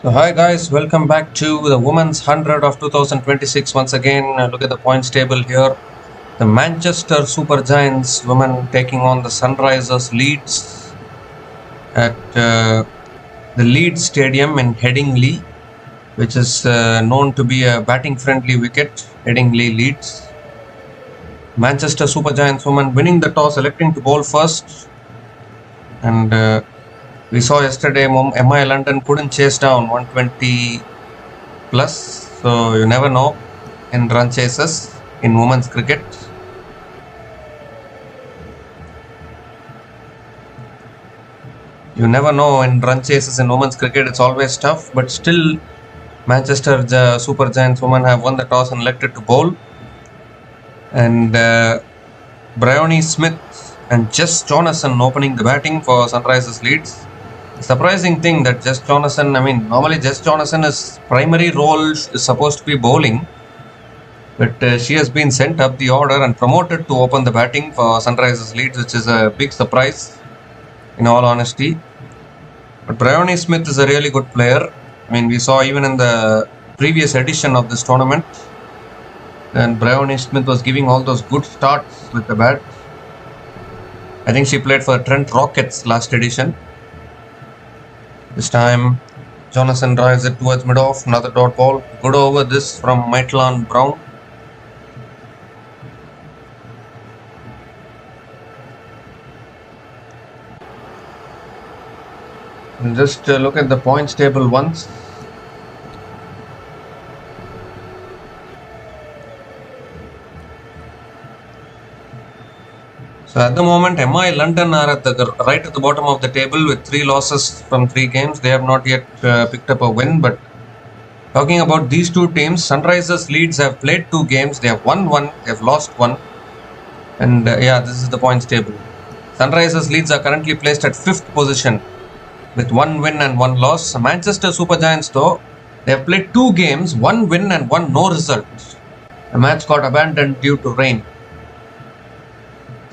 Hi guys, welcome back to the Women's 100 of 2026. Once again, look at the points table here. The Manchester Super Giants women taking on the Sunrisers Leeds at the Leeds Stadium in Headingley, which is known to be a batting-friendly wicket. Headingley Leeds. Manchester Super Giants women winning the toss, electing to bowl first, and we saw yesterday MI London couldn't chase down 120 plus, so you never know in run chases in women's cricket. You never know in run chases in women's cricket, it's always tough, but still Manchester Super Giants women have won the toss and elected to bowl. And Bryony Smith and Jess Jonathan opening the batting for Sunrisers Leeds. Surprising thing that Jess Jonathan, normally Jess Jonathan's primary role is supposed to be bowling, but she has been sent up the order and promoted to open the batting for Sunrisers Leeds, which is a big surprise in all honesty. But Bryony Smith is a really good player. We saw even in the previous edition of this tournament, and Bryony Smith was giving all those good starts with the bat. I think she played for Trent Rockets last edition. This time, Jonathan drives it towards mid-off, another dot ball. Good over this from Maitland Brown. And just look at the points table once. So at the moment, MI London are right at the bottom of the table with 3 losses from 3 games. They have not yet picked up a win. But talking about these two teams, Sunrisers Leeds have played 2 games. They have won 1, they have lost 1. And this is the points table. Sunrisers Leeds are currently placed at 5th position with 1 win and 1 loss. Manchester Super Giants, though, they have played 2 games, 1 win and 1 no result. The match got abandoned due to rain.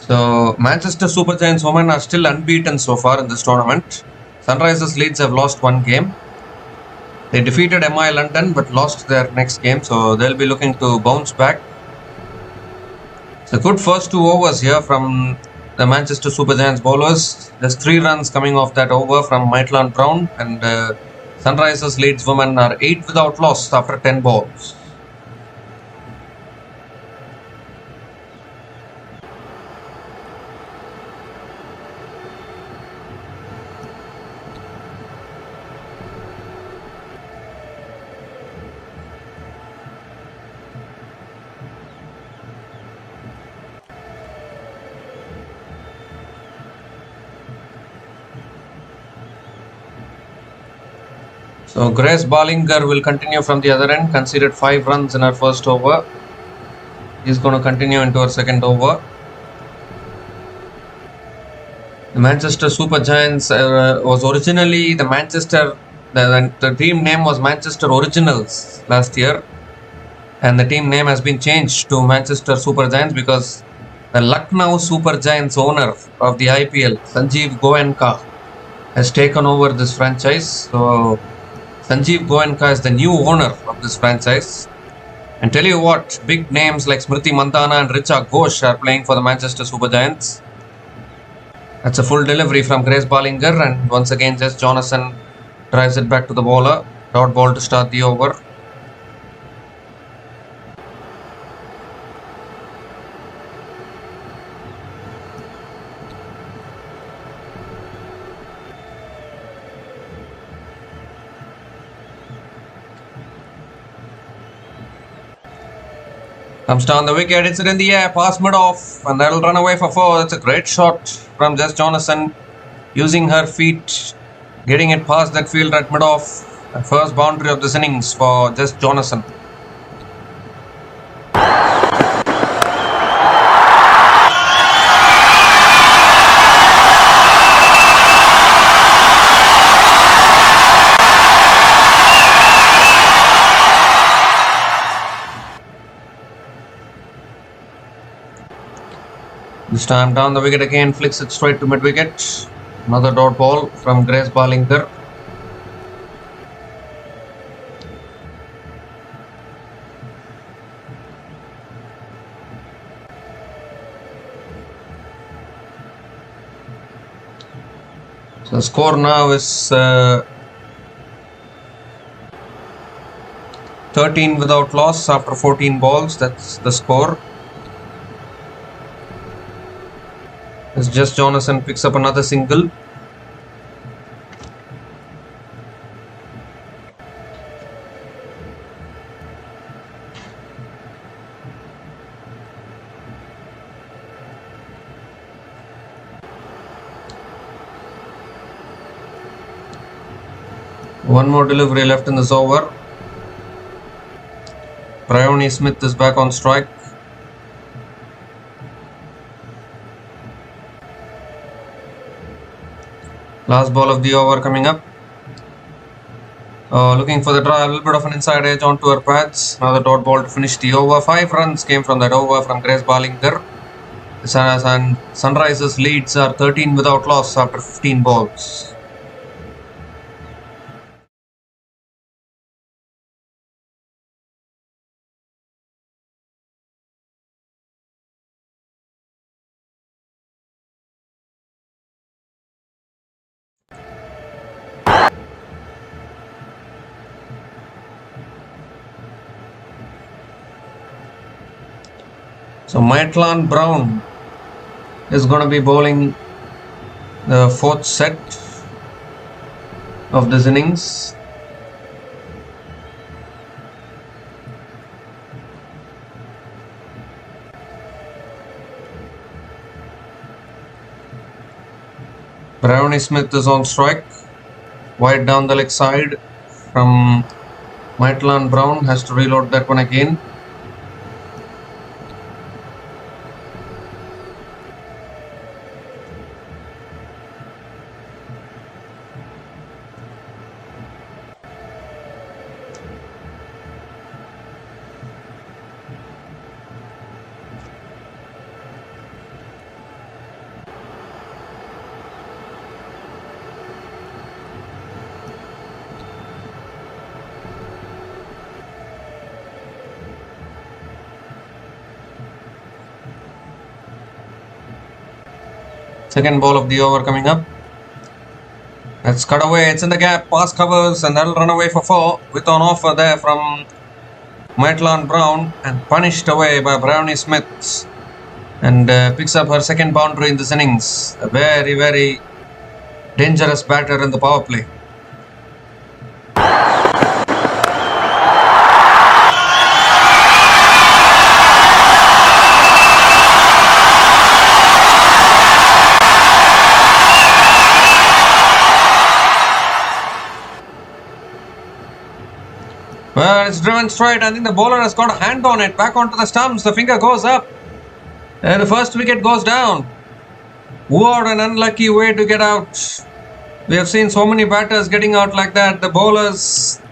So Manchester Super Giants women are still unbeaten so far in this tournament. Sunrisers Leeds have lost 1 game. They defeated MI London but lost their next game, so they'll be looking to bounce back. It's a good first 2 overs here from the Manchester Super Giants bowlers. There's 3 runs coming off that over from Maitland Brown, and Sunrisers Leeds women are 8 without loss after 10 balls. So Grace Ballinger will continue from the other end, conceded 5 runs in her first over. He's going to continue into her second over. The Manchester Super Giants was originally the team name was Manchester Originals last year, and the team name has been changed to Manchester Super Giants because the Lucknow Super Giants owner of the IPL, Sanjeev Goenka, has taken over this franchise. So Sanjeev Goenka is the new owner of this franchise. And tell you what, big names like Smriti Mandhana and Richa Ghosh are playing for the Manchester Super Giants. That's a full delivery from Grace Ballinger, and once again Jess Jonathan drives it back to the bowler. Dot ball to start the over. Comes down the wicket, hits it in the air, pass mid-off, and that'll run away for 4. That's a great shot from Jess Jonathan, using her feet, getting it past that fielder at mid-off. The first boundary of this innings for Jess Jonathan. This time down the wicket again, flicks it straight to mid-wicket. Another dot ball from Grace Ballinger. So the score now is 13 without loss after 14 balls. That's the score. As Just Jonathan picks up another single. One more delivery left in this over. Bryony Smith is back on strike. Last ball of the over coming up. Looking for the draw, a little bit of an inside edge onto her pads. Another dot ball to finish the over. 5 runs came from that over from Grace Ballinger. And Sunrisers Leeds are 13 without loss after 15 balls. So Maitland Brown is going to be bowling the 4th set of this innings. Bryony Smith is on strike. Wide down the leg side from Maitland Brown. Has to reload that one again. Second ball of the over coming up. That's cut away. It's in the gap. Pass covers and that'll run away for 4 with an offer there from Maitland Brown and punished away by Bryony Smith, and picks up her second boundary in this innings. A very, very dangerous batter in the power play. Well, it's driven straight. I think the bowler has got a hand on it. Back onto the stumps. The finger goes up. And the first wicket goes down. What an unlucky way to get out. We have seen so many batters getting out like that. The bowlers,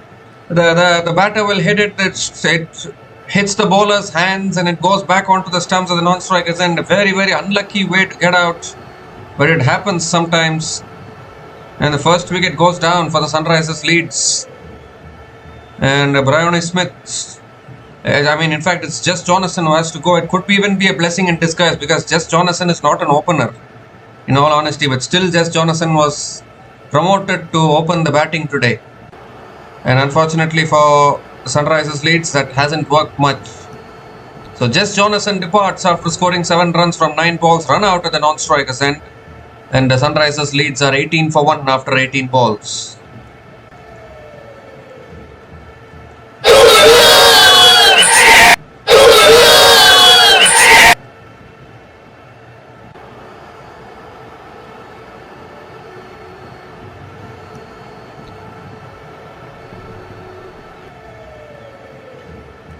the batter will hit it. It hits the bowler's hands and it goes back onto the stumps of the non-strikers end. A very, very unlucky way to get out. But it happens sometimes. And the first wicket goes down for the Sunrisers Leeds. And Bryony Smith, I mean, in fact, it's Just Jonathan who has to go. It could even be a blessing in disguise because Just Jonathan is not an opener, in all honesty. But still, Just Jonathan was promoted to open the batting today. And unfortunately for the Sunrisers Leeds, that hasn't worked much. So Just Jonathan departs after scoring 7 runs from 9 balls, run out at the non-strikers end. And the Sunrisers Leeds are 18 for 1 after 18 balls.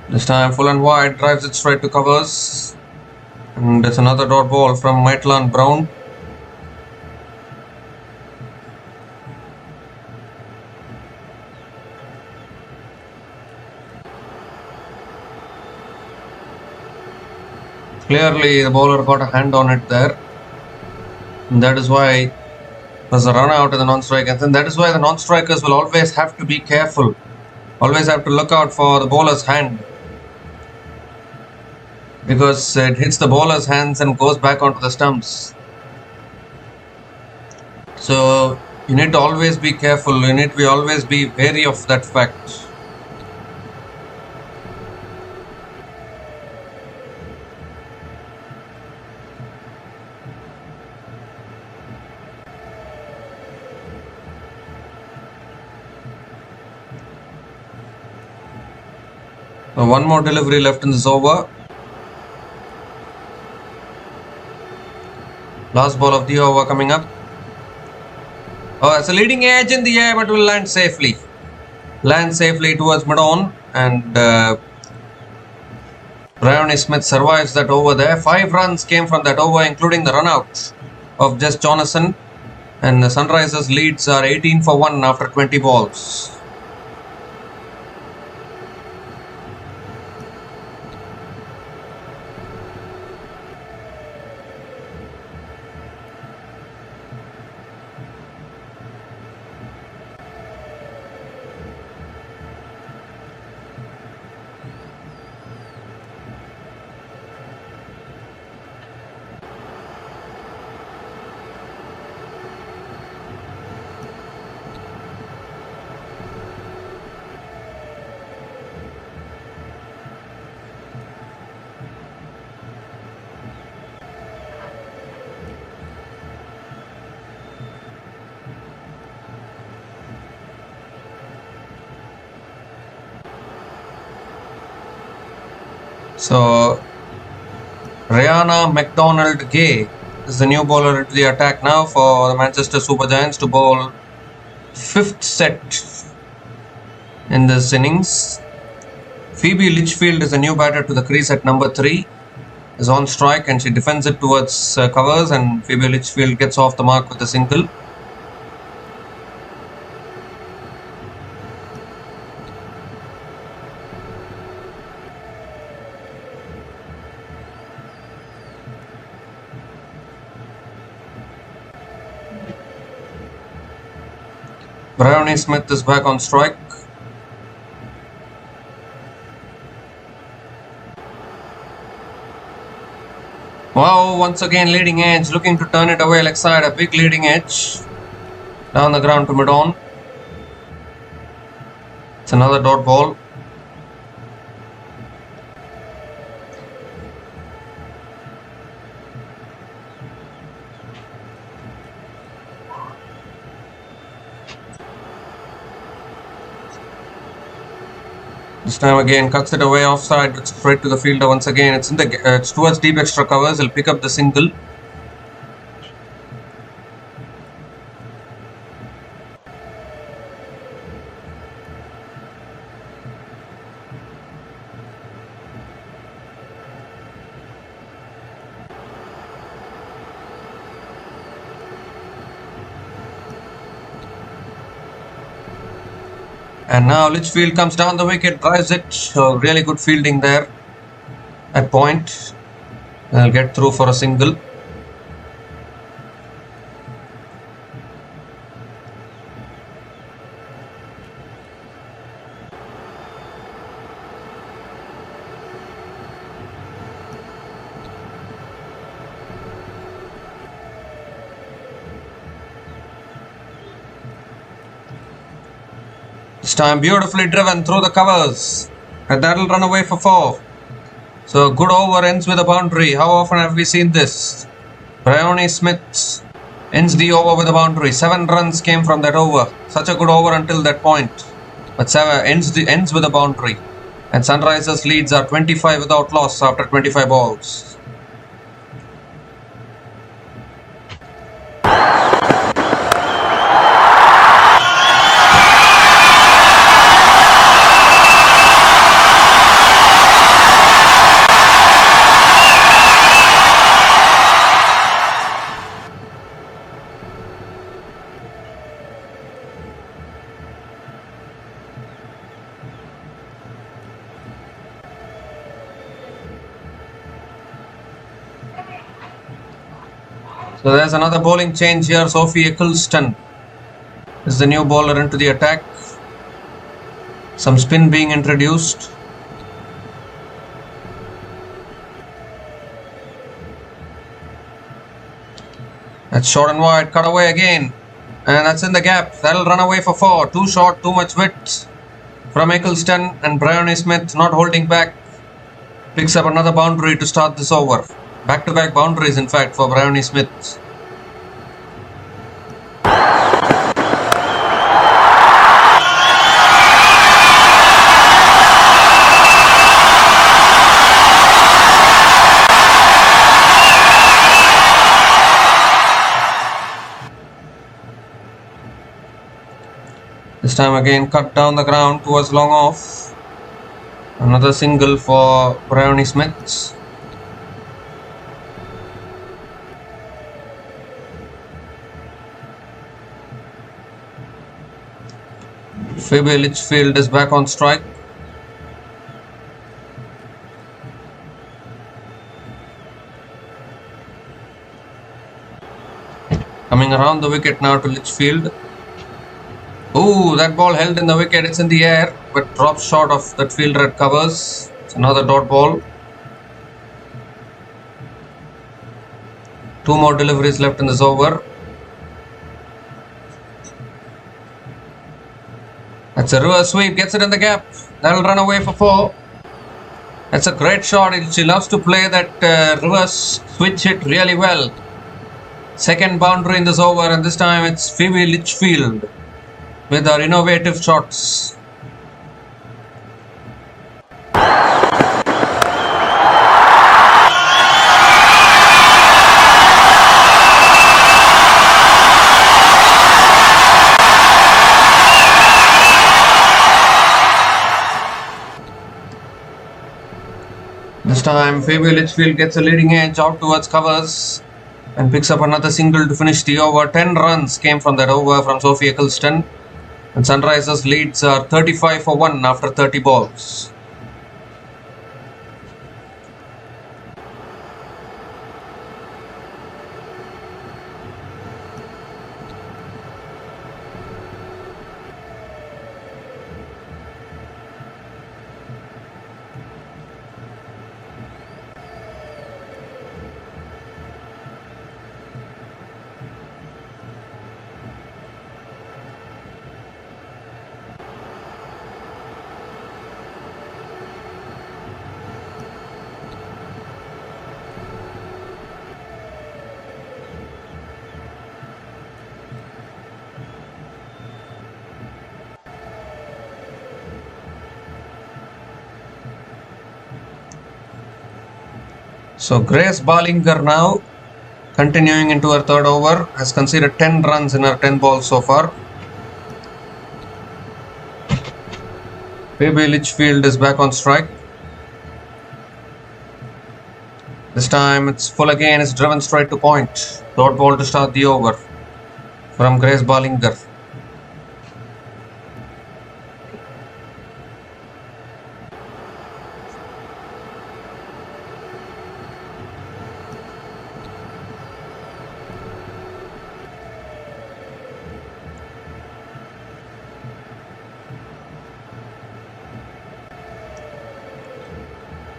This time full and wide, drives it straight to covers. And it's another dot ball from Maitland Brown. Clearly the bowler got a hand on it there. And that is why there's a run out of the non-strikers. And that is why the non-strikers will always have to be careful. Always have to look out for the bowler's hand. Because it hits the bowler's hands and goes back onto the stumps. So you need to always be careful. You need to always be wary of that fact. One more delivery left in this over. Last ball of the over coming up. Oh, it's a leading edge in the air, but will land safely. Land safely towards mid-on, and Bryony Smith survives that over there. 5 runs came from that over, including the run-out of Jess Jonathan. And the Sunrisers leads are 18 for 1 after 20 balls. So, Rihanna McDonald Gay is the new bowler into the attack now for the Manchester Super Giants to bowl 5th set in this innings. Phoebe Litchfield is the new batter to the crease at number 3. Is on strike and she defends it towards covers, and Phoebe Litchfield gets off the mark with a single. Bryony Smith is back on strike. Wow, once again leading edge, looking to turn it away leg side, a big leading edge. Down the ground to mid-on. It's another dot ball. This time again cuts it away offside, it's straight to the fielder once again. It's in the it's towards deep extra covers. He'll pick up the single. And now Litchfield comes down the wicket, drives it. So really good fielding there at point. They'll get through for a single. This time beautifully driven through the covers, and that'll run away for 4. So a good over ends with a boundary. How often have we seen this? Bryony Smith ends the over with a boundary. 7 runs came from that over. Such a good over until that point, but 7 ends with a boundary. And Sunrisers leads are 25 without loss after 25 balls. So there's another bowling change here. Sophie Eccleston is the new bowler into the attack. Some spin being introduced. That's short and wide, cut away again. And that's in the gap. That'll run away for 4. Too short, too much width from Eccleston, and Bryony Smith not holding back. Picks up another boundary to start this over. Back-to-back boundaries, in fact, for Bryony Smith. This time again cut down the ground towards long off. Another single for Bryony Smith. Phoebe Litchfield is back on strike. Coming around the wicket now to Litchfield. Ooh, that ball held in the wicket. It's in the air, but drops short of that fielder at covers. It's another dot ball. 2 more deliveries left in this over. That's a reverse sweep. Gets it in the gap. That'll run away for 4. That's a great shot. She loves to play that reverse switch hit really well. Second boundary in this over, and this time it's Phoebe Litchfield with our innovative shots. This time Phoebe Litchfield gets a leading edge out towards covers and picks up another single to finish the over. 10 runs came from that over from Sophie Eccleston. And Sunrisers leads are 35 for 1 after 30 balls. So Grace Ballinger now, continuing into her third over, has conceded 10 runs in her 10 balls so far. Phoebe Litchfield is back on strike. This time it's full again, it's driven straight to point. Dot ball to start the over from Grace Ballinger.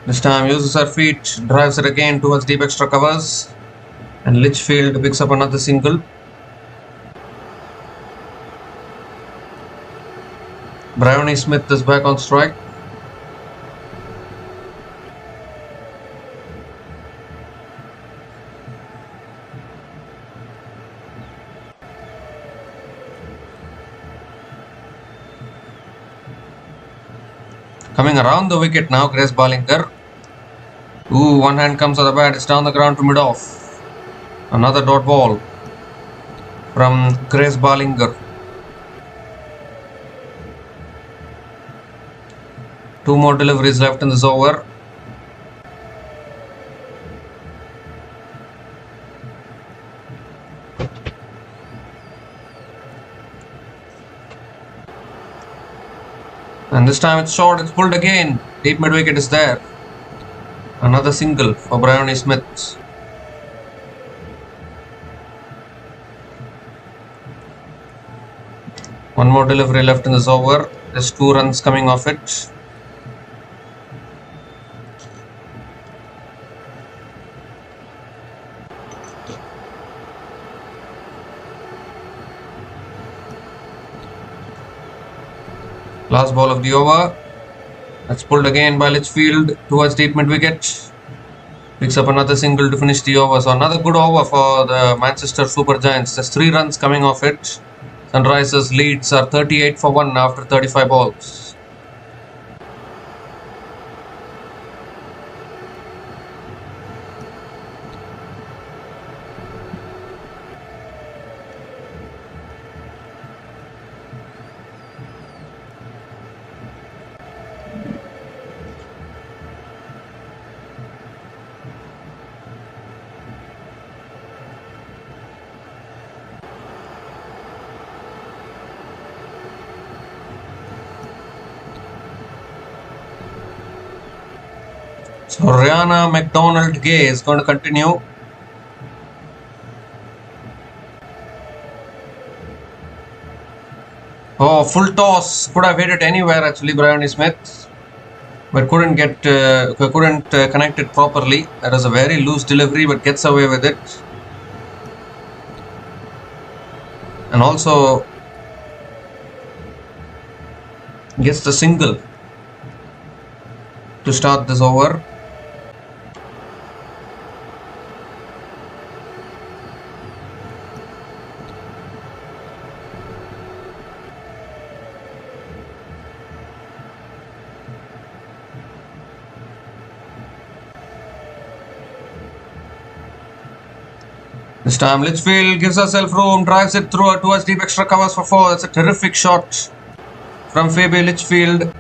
This time uses her feet, drives it again towards deep extra covers, and Litchfield picks up another single. Bryony Smith is back on strike. Coming around the wicket now, Grace Ballinger. Ooh, one hand comes to the bat, it's down the ground to mid-off. Another dot ball from Grace Ballinger. 2 more deliveries left in this over. And this time it's short, it's pulled again. Deep mid wicket is there. Another single for Bryony Smith. One more delivery left in this over. Just 2 runs coming off it. Last ball of the over. That's pulled again by Litchfield towards deep mid wicket. Picks up another single to finish the over. So another good over for the Manchester Super Giants. There's 3 runs coming off it. Sunrisers Leeds are 38 for 1 after 35 balls. So Rihanna McDonald Gay is going to continue. Oh, full toss. Could have hit it anywhere actually, Bryony Smith. But couldn't connect it properly. That was a very loose delivery, but gets away with it. And also gets the single to start this over. This time Litchfield gives herself room, drives it through towards deep extra covers for 4. That's a terrific shot from Phoebe Litchfield.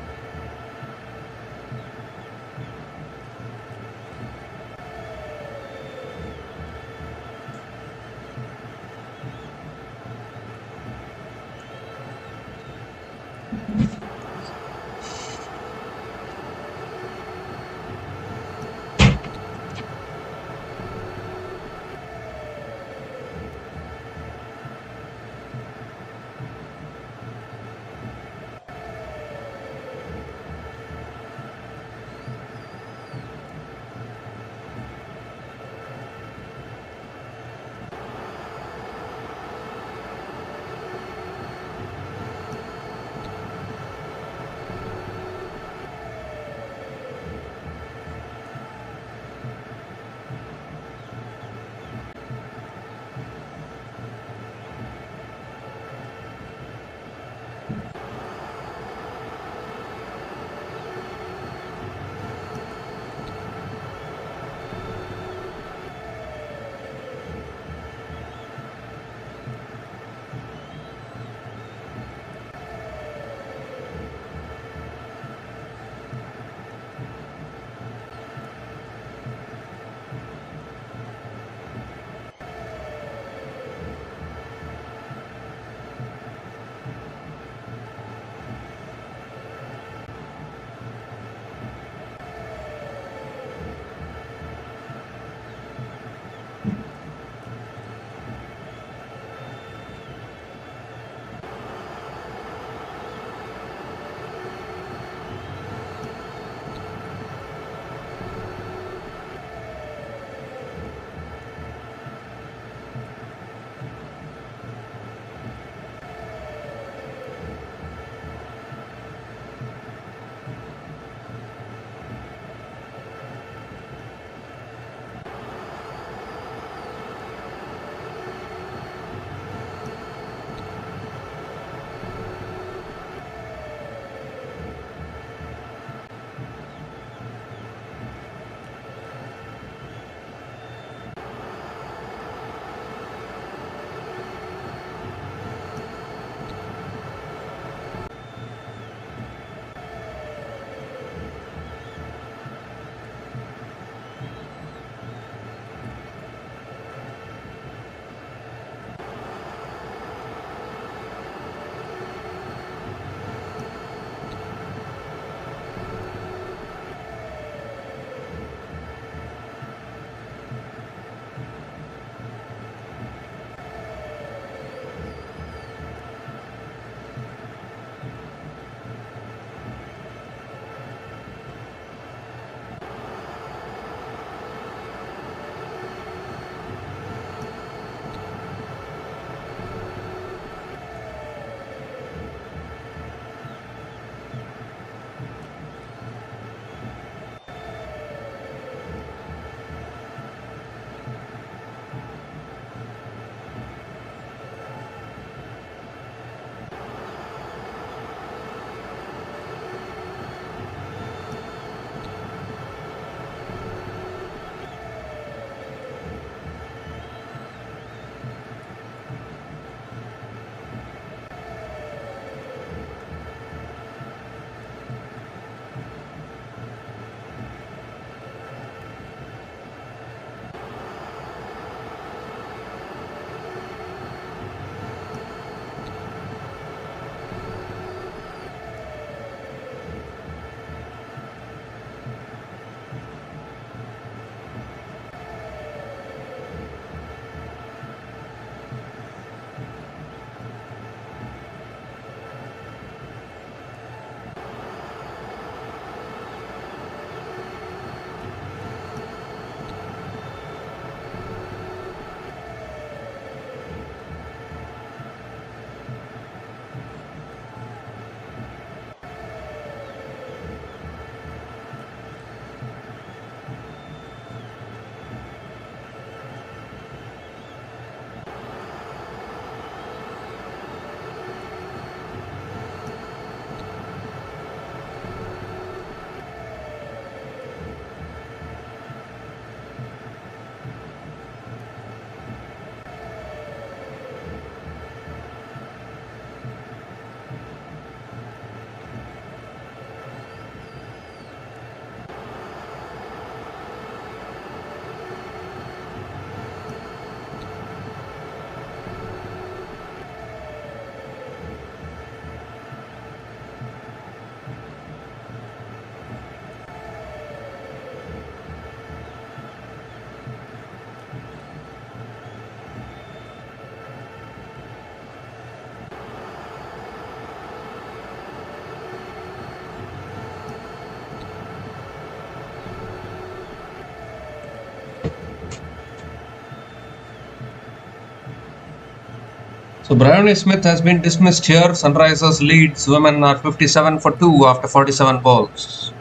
So Bryony Smith has been dismissed here. Sunrisers Leeds women are 57 for 2 after 47 balls.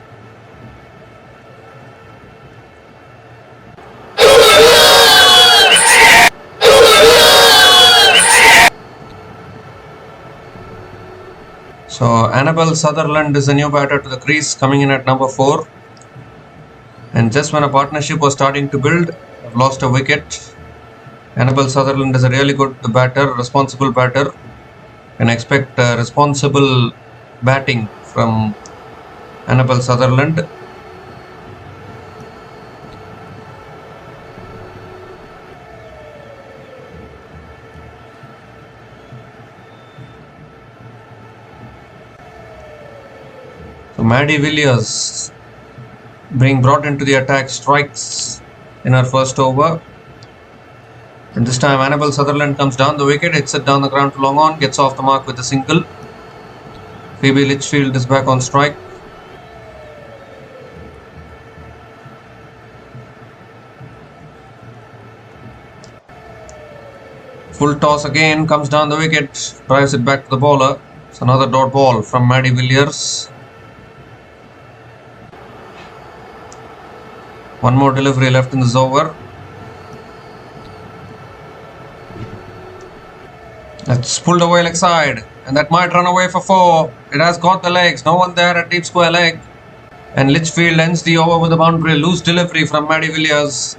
So Annabelle Sutherland is the new batter to the crease, coming in at number 4. And just when a partnership was starting to build, I've lost a wicket. Annabelle Sutherland is a really good batter, responsible batter. Can expect responsible batting from Annabelle Sutherland. So Maddie Villiers being brought into the attack, strikes in her first over. And this time Annabelle Sutherland comes down the wicket, hits it down the ground to long on, gets off the mark with a single. Phoebe Litchfield is back on strike. Full toss again, comes down the wicket, drives it back to the bowler. It's another dot ball from Maddie Villiers. One more delivery left in this over. That's pulled away leg side, and that might run away for 4. It has got the legs, no one there at deep square leg. And Litchfield ends the over with a boundary. Loose delivery from Maddie Villiers.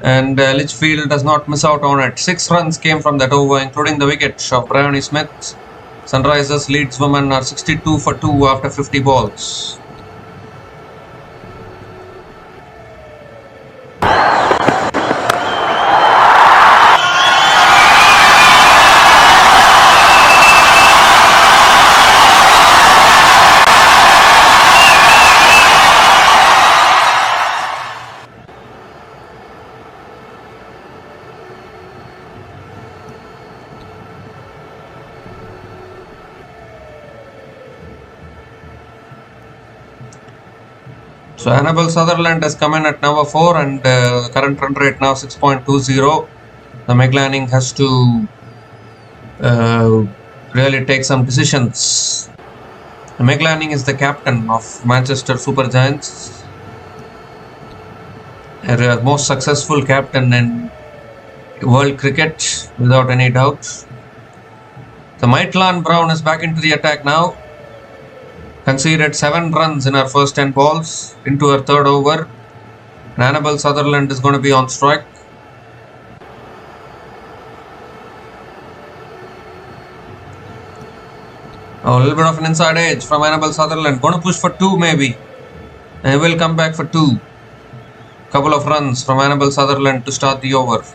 And Litchfield does not miss out on it. 6 runs came from that over, including the wicket of Bryony Smith. Sunrisers Leeds women are 62 for 2 after 50 balls. So Annabelle Sutherland has come in at number 4 and current run rate now 6.20. The Meg Lanning has to really take some decisions. Meg Lanning is the captain of Manchester Super Giants. A most successful captain in world cricket without any doubt. The Maitland Brown is back into the attack now. Conceded 7 runs in her first 10 balls into her third over. And Annabelle Sutherland is going to be on strike. Oh, a little bit of an inside edge from Annabelle Sutherland. Going to push for 2 maybe. And will come back for 2. Couple of runs from Annabelle Sutherland to start the over.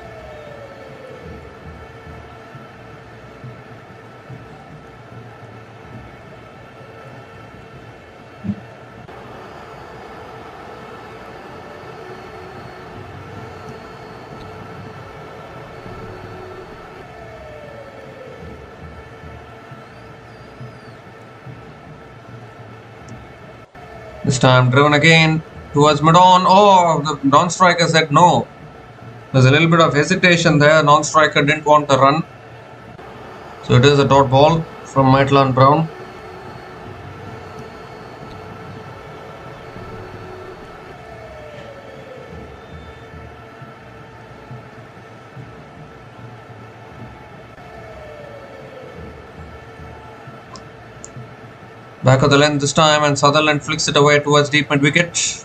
This time driven again towards mid-on. Oh, the non-striker said no. There's a little bit of hesitation there. Non-striker didn't want the run. So it is a dot ball from Maitland Brown. Back of the length this time, and Sutherland flicks it away towards deep mid wicket.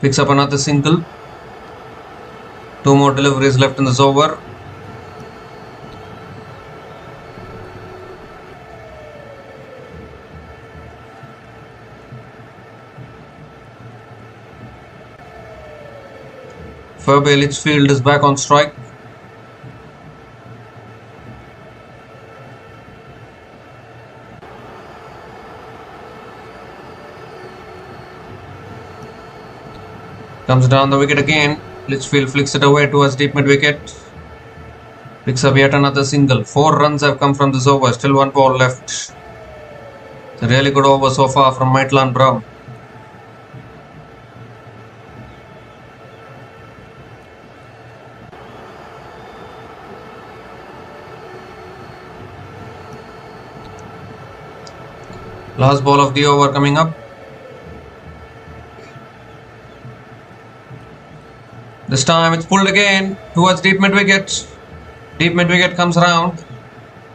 Picks up another single. 2 more deliveries left in this over. Phoebe Litchfield is back on strike. Comes down the wicket again. Litchfield flicks it away towards deep mid wicket. Picks up yet another single. 4 runs have come from this over. Still 1 ball left. It's a really good over so far from Maitland Brown. Last ball of the over coming up. This time it's pulled again towards deep mid wicket. Deep mid wicket comes around.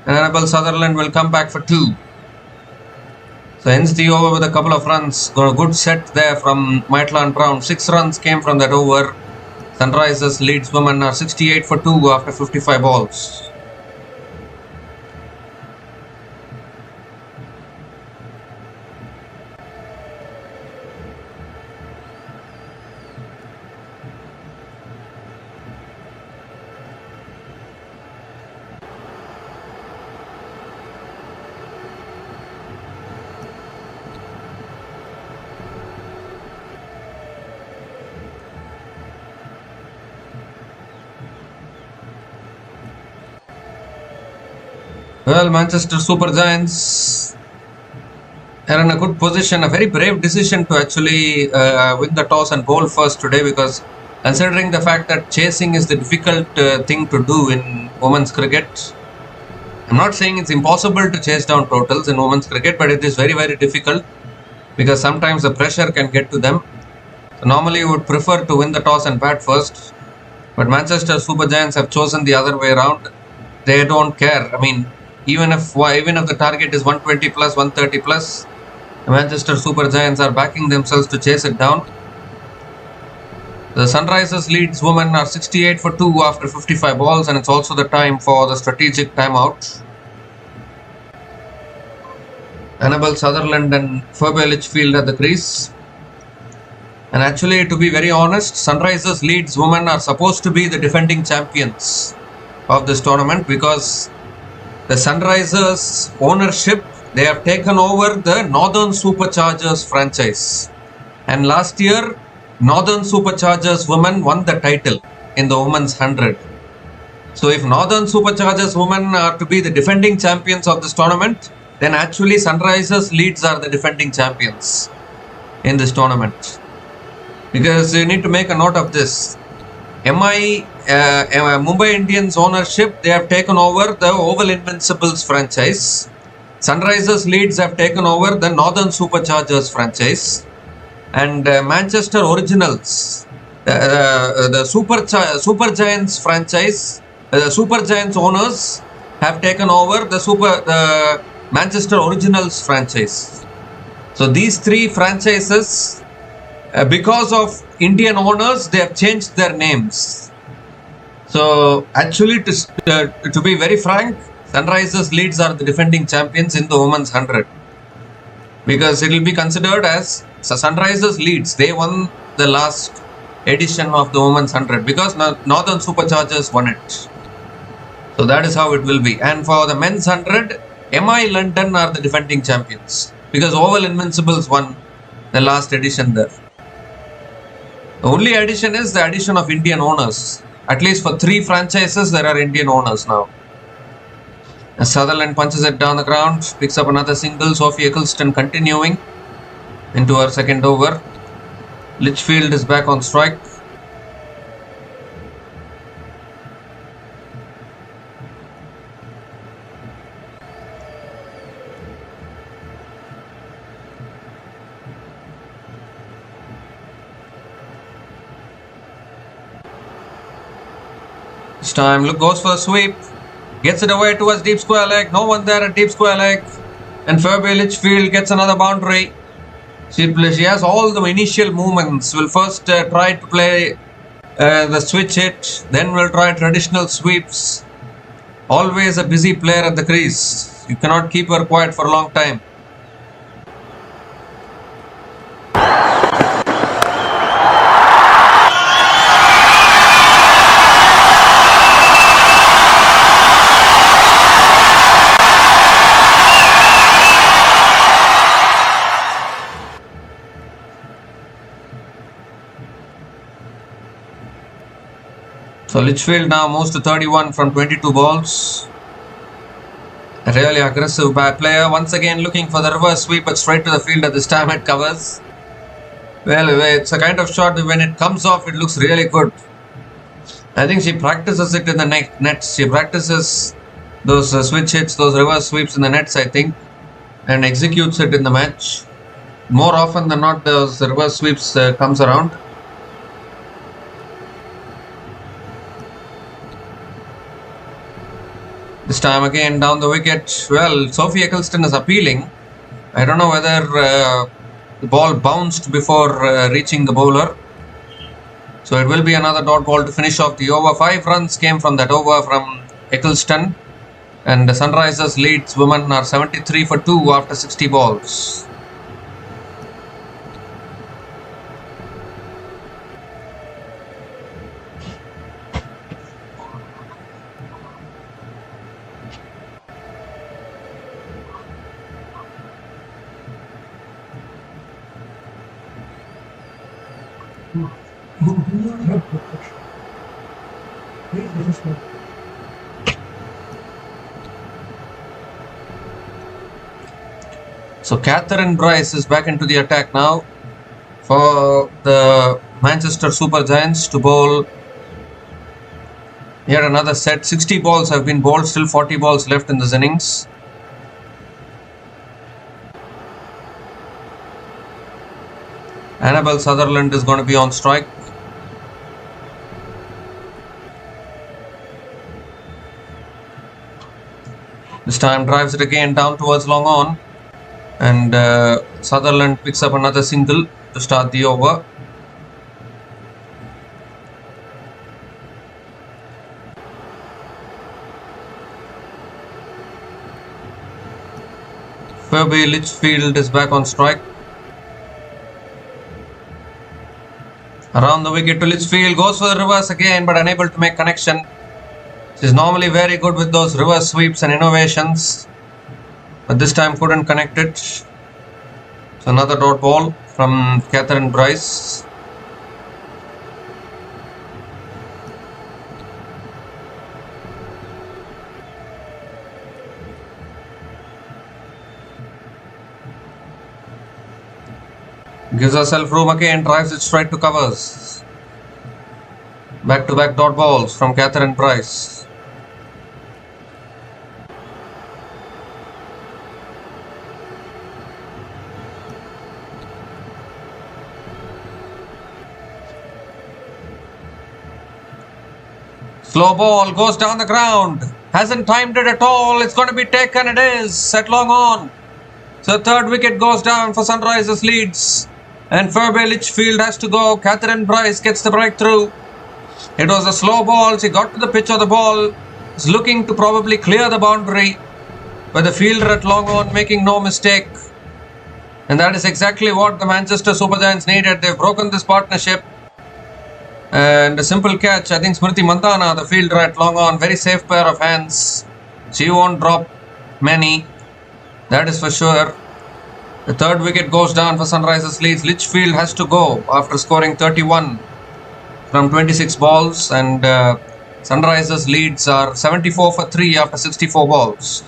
And Annabelle Sutherland will come back for 2. So ends the over with a couple of runs. Got a good set there from Maitland Brown. 6 runs came from that over. Sunrisers Leeds women are 68 for 2 after 55 balls. Well, Manchester Super Giants are in a good position. A very brave decision to actually win the toss and bowl first today, because considering the fact that chasing is the difficult thing to do in women's cricket. I'm not saying it's impossible to chase down totals in women's cricket, but it is very, very difficult because sometimes the pressure can get to them. So normally you would prefer to win the toss and bat first, but Manchester Super Giants have chosen the other way around. They don't care. I mean, even if the target is 120 plus, 130 plus, the Manchester Super Giants are backing themselves to chase it down. The Sunrisers Leeds women are 68 for 2 after 55 balls, and it's also the time for the strategic timeout. Annabelle Sutherland and Phoebe Litchfield at the crease. And actually, to be very honest, Sunrisers Leeds women are supposed to be the defending champions of this tournament, because the Sunrisers ownership, they have taken over the Northern Superchargers franchise, and last year Northern Superchargers women won the title in the women's 100. So if Northern Superchargers women are to be the defending champions of this tournament, then actually Sunrisers Leeds are the defending champions in this tournament, because you need to make a note of this. Mumbai Indians ownership, they have taken over the Oval Invincibles franchise. Sunrisers Leeds have taken over the Northern Superchargers franchise, and Manchester Originals, the Super Giants franchise, the Super Giants owners have taken over the Manchester Originals franchise. So these three franchises, because of Indian owners, they have changed their names. So actually, to be very frank, Sunrisers Leeds are the defending champions in the women's 100, because it will be considered as Sunrisers Leeds. They won the last edition of the women's 100 because Northern Superchargers won it. So that is how it will be. And for the men's 100, MI London are the defending champions because Oval Invincibles won the last edition there. The only addition is the addition of Indian owners. At least for 3 franchises, there are Indian owners now. As Sutherland punches it down the ground, picks up another single. Sophie Eccleston continuing into her second over. Litchfield is back on strike. This time, look, goes for a sweep. Gets it away towards deep square leg. No one there at deep square leg. And Phoebe Litchfield gets another boundary. She has all the initial movements. Will first try to play the switch hit. Then will try traditional sweeps. Always a busy player at the crease. You cannot keep her quiet for a long time. So Litchfield now moves to 31 from 22 balls. A really aggressive bad player. Once again looking for the reverse sweep, but straight to the fielder. This time it covers. Well, it's a kind of shot when it comes off, it looks really good. I think she practices it in the nets. She practices those switch hits, those reverse sweeps in the nets, I think. and executes it in the match. More often than not, those reverse sweeps comes around. This time again down the wicket. Well, Sophie Eccleston is appealing. I don't know whether the ball bounced before reaching the bowler. So it will be another dot ball to finish off the over. 5 runs came from that over from Eccleston. And the Sunrisers Leeds women are 73 for 2 after 60 balls. So Catherine Bryce is back into the attack now for the Manchester Super Giants to bowl yet another set. 60 balls have been bowled, still 40 balls left in this innings. Annabelle Sutherland is going to be on strike. This time drives it again down towards long on. And Sutherland picks up another single to start the over. Phoebe Litchfield is back on strike. Around the wicket to Litchfield, goes for the reverse again but unable to make connection. She's normally very good with those reverse sweeps and innovations, but this time couldn't connect it. So another dot ball from Catherine Bryce. Gives herself room again, drives it straight to covers. Back to back dot balls from Catherine Bryce. Slow ball goes down the ground. Hasn't timed it at all. It's going to be taken. It is at long on. So third wicket goes down for Sunrisers Leeds. And Phoebe Litchfield has to go. Catherine Bryce gets the breakthrough. It was a slow ball. She got to the pitch of the ball. Is looking to probably clear the boundary. But the fielder at long on making no mistake. And that is exactly what the Manchester Super Giants needed. They've broken this partnership. And a simple catch. I think Smriti Mandhana, the fielder at long on, very safe pair of hands. She won't drop many. That is for sure. The third wicket goes down for Sunrisers Leeds. Litchfield has to go after scoring 31 from 26 balls. And Sunrisers Leeds are 74 for 3 after 64 balls.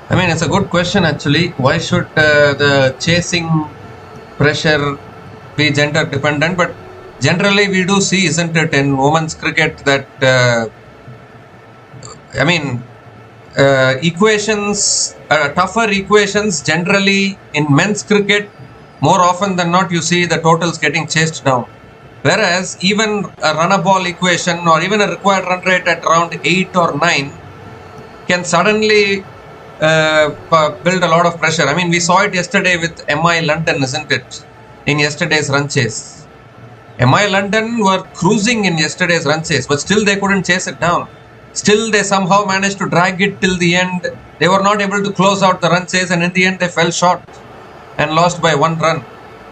I mean, it's a good question actually. Why should the chasing pressure be gender dependent? But generally we do see, isn't it, in women's cricket that equations, tougher equations generally in men's cricket, more often than not you see the totals getting chased down. Whereas even a runner ball equation or even a required run rate at around 8 or 9 can suddenly build a lot of pressure. I mean, we saw it yesterday with MI London, isn't it, in yesterday's run chase. MI London were cruising in yesterday's run chase, but still they couldn't chase it down. Still they somehow managed to drag it till the end. They were not able to close out the run chase, and in the end they fell short and lost by 1 run.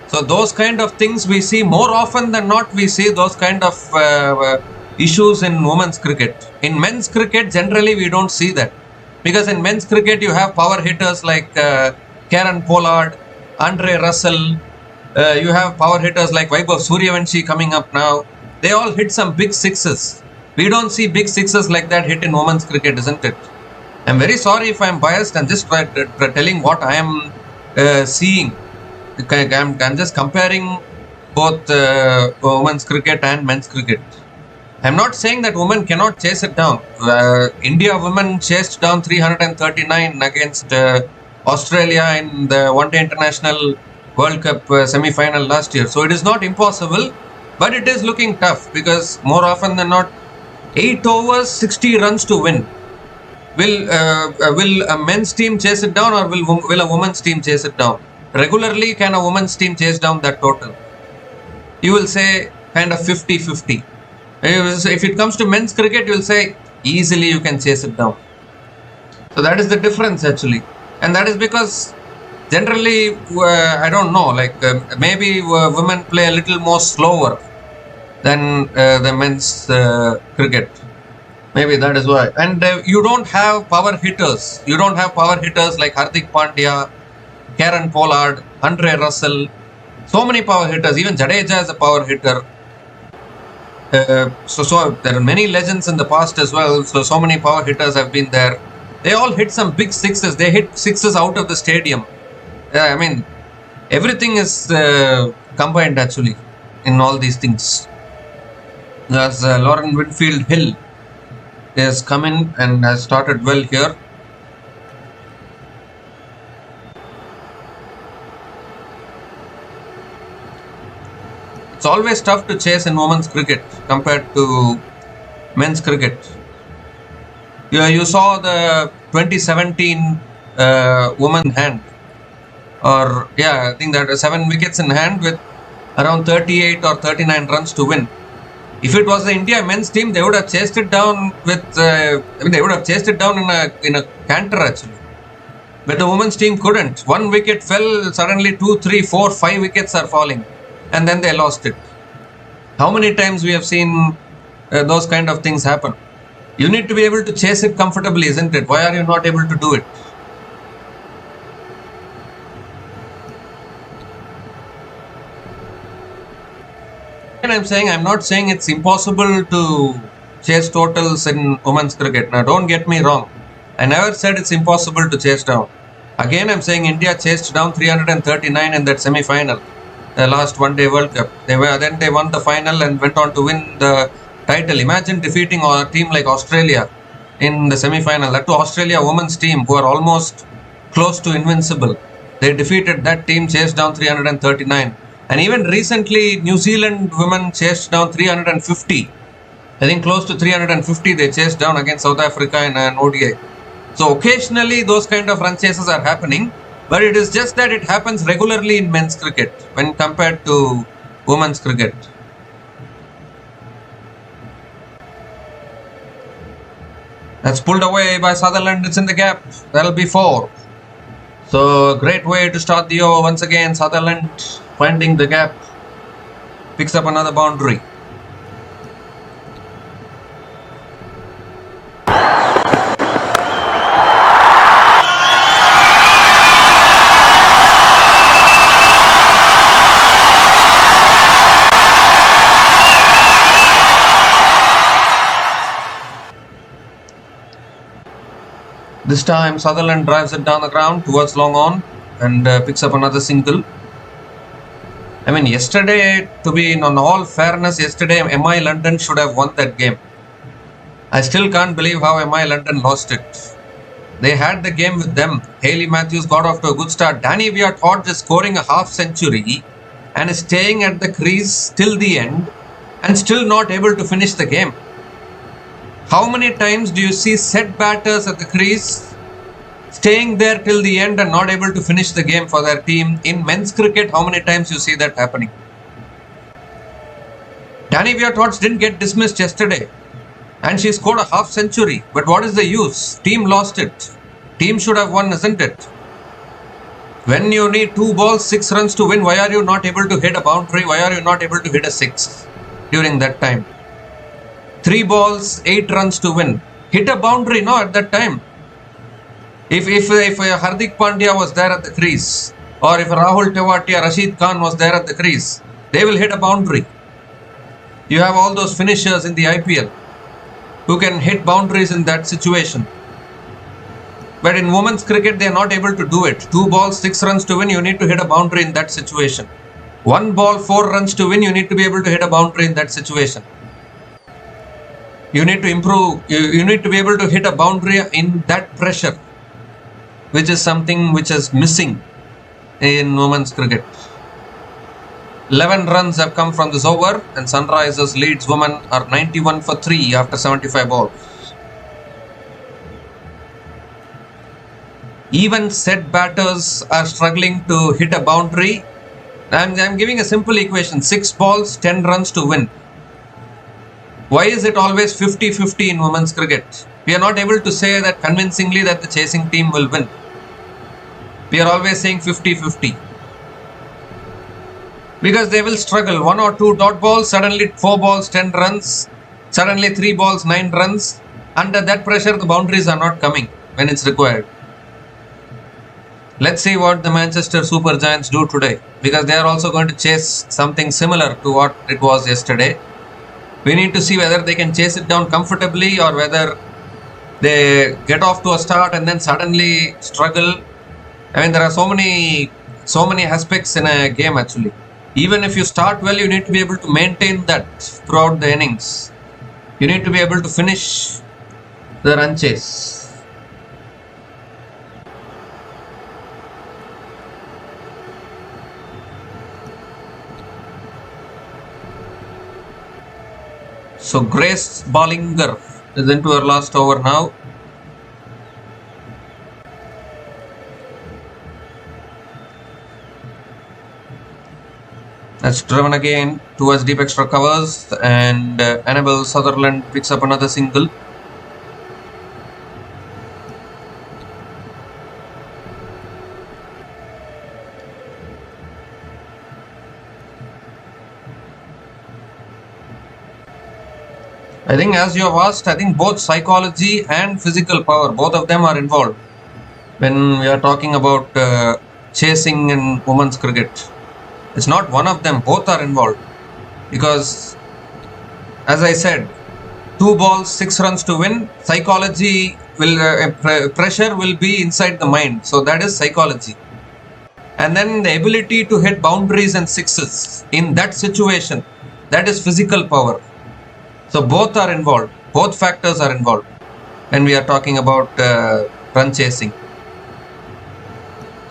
So those kind of things we see more often than not. We see those kind of issues in women's cricket. In men's cricket generally we don't see that. Because in men's cricket you have power hitters like Karen Pollard, Andre Russell. You have power hitters like Vaibhav Suryavanshi coming up now. They all hit some big sixes. We don't see big sixes like that hit in women's cricket, isn't it? I'm very sorry if I'm biased and just telling what I am seeing. I'm just comparing both women's cricket and men's cricket. I'm not saying that women cannot chase it down. India women chased down 339 against Australia in the One Day International World Cup semi-final last year. So it is not impossible, but it is looking tough because more often than not, 8 overs, 60 runs to win. Will a men's team chase it down, or will a women's team chase it down? Regularly, can a women's team chase down that total? You will say kind of 50-50. If it comes to men's cricket, you will say easily you can chase it down. So that is the difference actually, and that is because generally I don't know, like maybe women play a little more slower than the men's cricket. Maybe that is why. And you don't have power hitters. You don't have power hitters like Hardik Pandya, Karen Pollard, Andre Russell. So many power hitters. Even Jadeja is a power hitter. So there are many legends in the past as well. So many power hitters have been there. They all hit some big sixes. They hit sixes out of the stadium. I mean, everything is combined actually in all these things. As Lauren Winfield Hill has come in and has started well here. It's always tough to chase in women's cricket compared to men's cricket. You saw the 2017 woman hand, or I think that 7 wickets in hand with around 38 or 39 runs to win. If it was the India men's team, they would have chased it down with. They would have chased it down in a canter actually. But the women's team couldn't. 1 wicket fell. Suddenly 2, 3, 4, 5 wickets are falling, and then they lost it. How many times we have seen those kind of things happen? You need to be able to chase it comfortably, isn't it? Why are you not able to do it? And I'm not saying it's impossible to chase totals in women's cricket. Now, don't get me wrong. I never said it's impossible to chase down. Again, I'm saying India chased down 339 in that semi-final, the last One Day World Cup. They won the final and went on to win the title. Imagine defeating a team like Australia in the semi-final. That to Australia women's team who are almost close to invincible. They defeated that team, chased down 339. And even recently, New Zealand women chased down 350. I think close to 350 they chased down against South Africa in an ODI. So occasionally those kind of run chases are happening, but it is just that it happens regularly in men's cricket when compared to women's cricket. That's pulled away by Sutherland. It's in the gap. That'll be 4. So great way to start the over once again. Sutherland finding the gap, picks up another boundary. This time Sutherland drives it down the ground towards long on and picks up another single. I mean, yesterday, to be in all fairness, yesterday MI London should have won that game. I still can't believe how MI London lost it. They had the game with them. Hayley Matthews got off to a good start. Danny Weir is scoring a half century and is staying at the crease till the end and still not able to finish the game. How many times do you see set batters at the crease staying there till the end and not able to finish the game for their team? In men's cricket, how many times you see that happening? Danny Weir didn't get dismissed yesterday and she scored a half century. But what is the use? Team lost it. Team should have won, isn't it? When you need 2 balls, 6 runs to win, why are you not able to hit a boundary? Why are you not able to hit a 6 during that time? 3 balls, 8 runs to win. Hit a boundary, no, at that time. If Hardik Pandya was there at the crease, or if Rahul Tewatia, Rashid Khan was there at the crease, they will hit a boundary. You have all those finishers in the IPL who can hit boundaries in that situation. But in women's cricket, they are not able to do it. 2 balls, 6 runs to win, you need to hit a boundary in that situation. 1 ball, 4 runs to win. You need to be able to hit a boundary in that situation. You need to improve. You need to be able to hit a boundary in that pressure, which is something which is missing in women's cricket. 11 runs have come from this over, and Sunrisers Leeds women are 91 for 3 after 75 balls. Even set batters are struggling to hit a boundary. I'm giving a simple equation: 6 balls, 10 runs to win. Why is it always 50-50 in women's cricket? We are not able to say that convincingly that the chasing team will win. We are always saying 50-50. Because they will struggle. 1 or 2 dot balls, suddenly 4 balls, 10 runs. Suddenly 3 balls, 9 runs. Under that pressure, the boundaries are not coming when it's required. Let's see what the Manchester Super Giants do today. Because they are also going to chase something similar to what it was yesterday. We need to see whether they can chase it down comfortably or whether they get off to a start and then suddenly struggle. I mean, there are so many aspects in a game actually. Even if you start well, you need to be able to maintain that throughout the innings. You need to be able to finish the run chase. So Grace Bollinger is into her last over now. That's driven again towards deep extra covers, and Annabelle Sutherland picks up another single. I think, as you have asked, I think both psychology and physical power, both of them are involved when we are talking about chasing in women's cricket. It's not one of them, both are involved. Because, as I said, 2 balls, 6 runs to win. Psychology will, pressure will be inside the mind. So that is psychology. And then the ability to hit boundaries and sixes in that situation, that is physical power. So both are involved. Both factors are involved when we are talking about run chasing.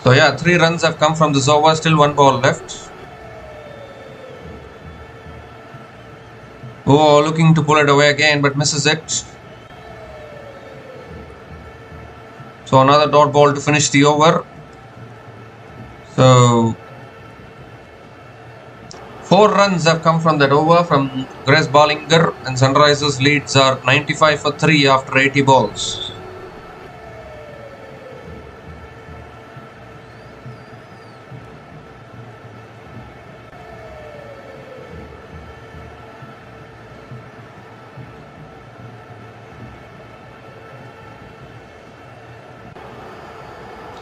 So yeah, 3 runs have come from this over. Still 1 ball left. Oh, looking to pull it away again, but misses it. So another dot ball to finish the over. So 4 runs have come from that over from Grace Bollinger, and Sunrisers Leeds are 95 for 3 after 80 balls.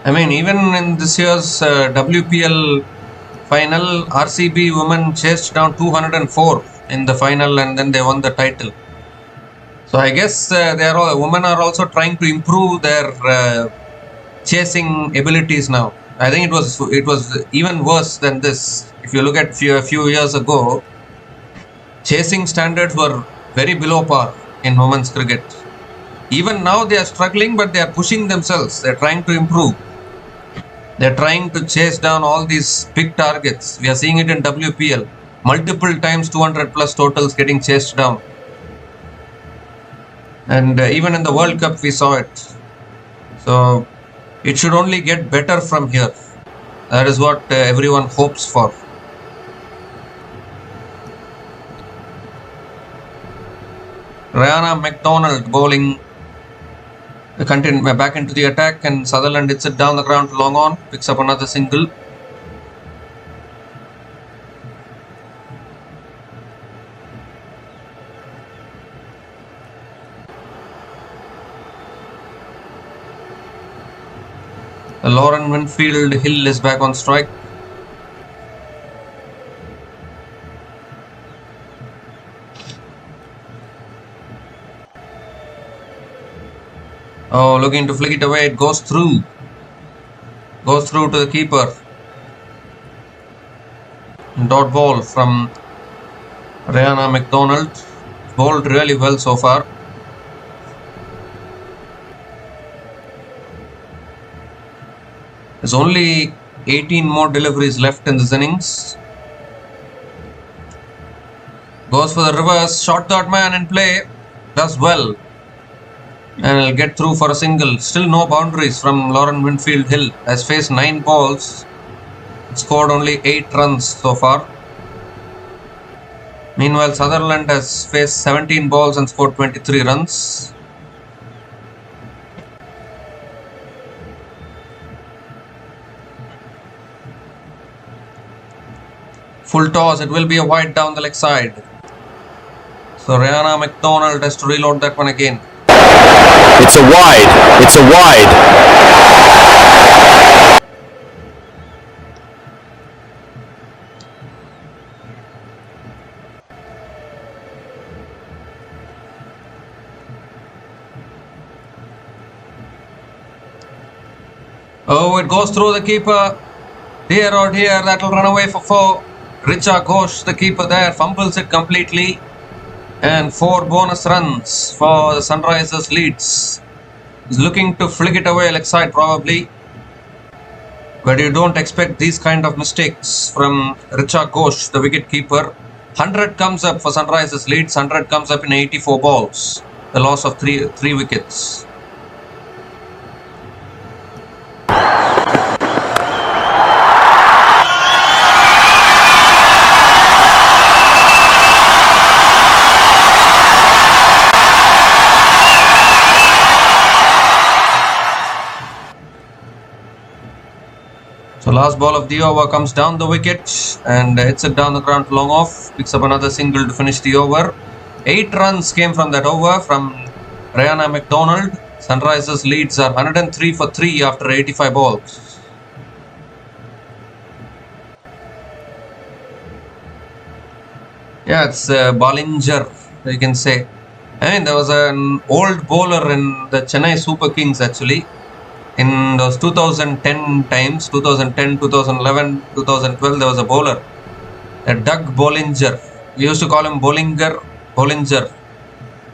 I mean, even in this year's WPL final, RCB women chased down 204 in the final, and then they won the title. So I guess women are also trying to improve their chasing abilities now. I think it was even worse than this. If you look at a few years ago, chasing standards were very below par in women's cricket. Even now they are struggling, but they are pushing themselves. They are trying to improve. They are trying to chase down all these big targets. We are seeing it in WPL. Multiple times 200 plus totals getting chased down. And even in the World Cup we saw it. So it should only get better from here. That is what everyone hopes for. Rihanna McDonald bowling. Continue back into the attack, and Sutherland hits it down the ground to long on, picks up another single. Lauren Winfield Hill is back on strike. Oh, looking to flick it away. It goes through. Goes through to the keeper. Dot ball from Rihanna McDonald. Bowled really well so far. There's only 18 more deliveries left in this innings. Goes for the reverse. Shot third man in play. Does well. And will get through for a single. Still no boundaries from Lauren Winfield Hill. Has faced 9 balls. Scored only 8 runs so far. Meanwhile, Sutherland has faced 17 balls and scored 23 runs. Full toss. It will be a wide down the leg side. So Rihanna McDonald has to reload that one again. It's a wide. It's a wide. Oh, it goes through the keeper. Dear oh dear, that will run away for 4. Richa Ghosh, the keeper there, fumbles it completely. And 4 bonus runs for the Sunrisers Leeds. He's looking to flick it away leg side probably. But you don't expect these kind of mistakes from Richa Ghosh, the wicket keeper. 100 comes up for Sunrisers Leeds. 100 comes up in 84 balls. The loss of 3 wickets. So last ball of the over comes down the wicket and hits it down the ground to long off. Picks up another single to finish the over. 8 runs came from that over from Rihanna McDonald. Sunrisers Leeds are 103 for 3 after 85 balls. Yeah, it's Ballinger, you can say. I mean, there was an old bowler in the Chennai Super Kings actually. In those 2010 times, 2010, 2011, 2012, there was a bowler, Doug Bollinger. We used to call him Bollinger.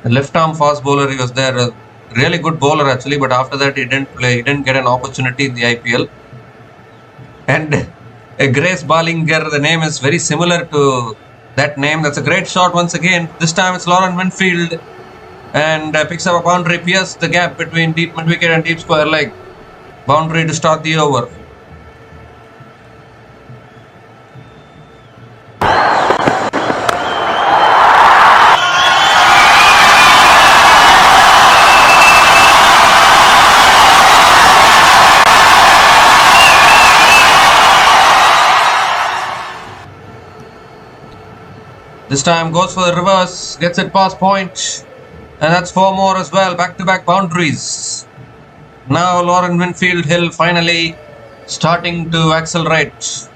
A left-arm fast bowler, he was there. A really good bowler actually, but after that he didn't play. He didn't get an opportunity in the IPL. And Grace Ballinger, the name is very similar to that name. That's a great shot once again. This time it's Lauren Winfield and picks up a boundary, pierces the gap between deep mid-wicket and deep square leg. Boundary to start the over. This time goes for the reverse, gets it past point, and that's 4 more as well. Back-to-back boundaries. Now Lauren Winfield Hill finally starting to accelerate.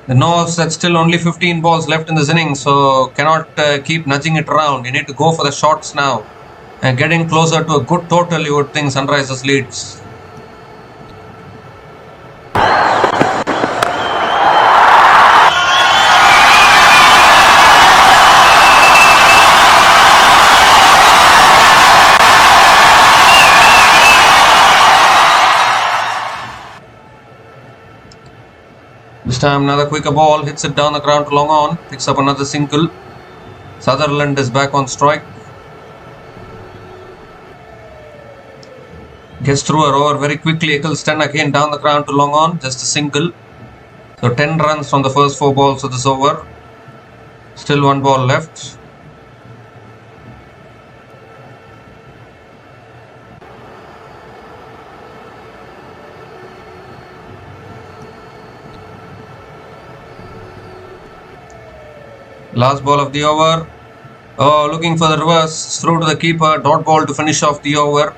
He knows that still only 15 balls left in this inning, so cannot keep nudging it around. You need to go for the shots now. And getting closer to a good total, you would think Sunrisers Leeds. This time another quicker ball, hits it down the ground to long on, picks up another single. Sutherland is back on strike. Gets through her over very quickly. Eccleston again down the ground to long on, just a single. So 10 runs from the first 4 balls of this over. Still 1 ball left. Last ball of the over. Oh, looking for the reverse. Through to the keeper. Dot ball to finish off the over.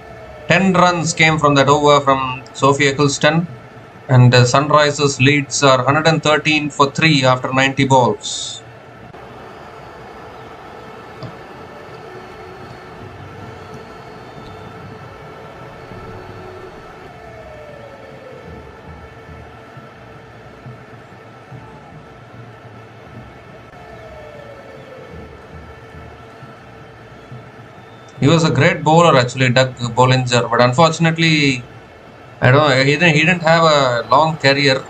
10 runs came from that over from Sophie Eccleston. And Sunrisers Leeds are 113 for 3 after 90 balls. He was a great bowler actually, Doug Bollinger, but unfortunately, I don't know, he didn't have a long career.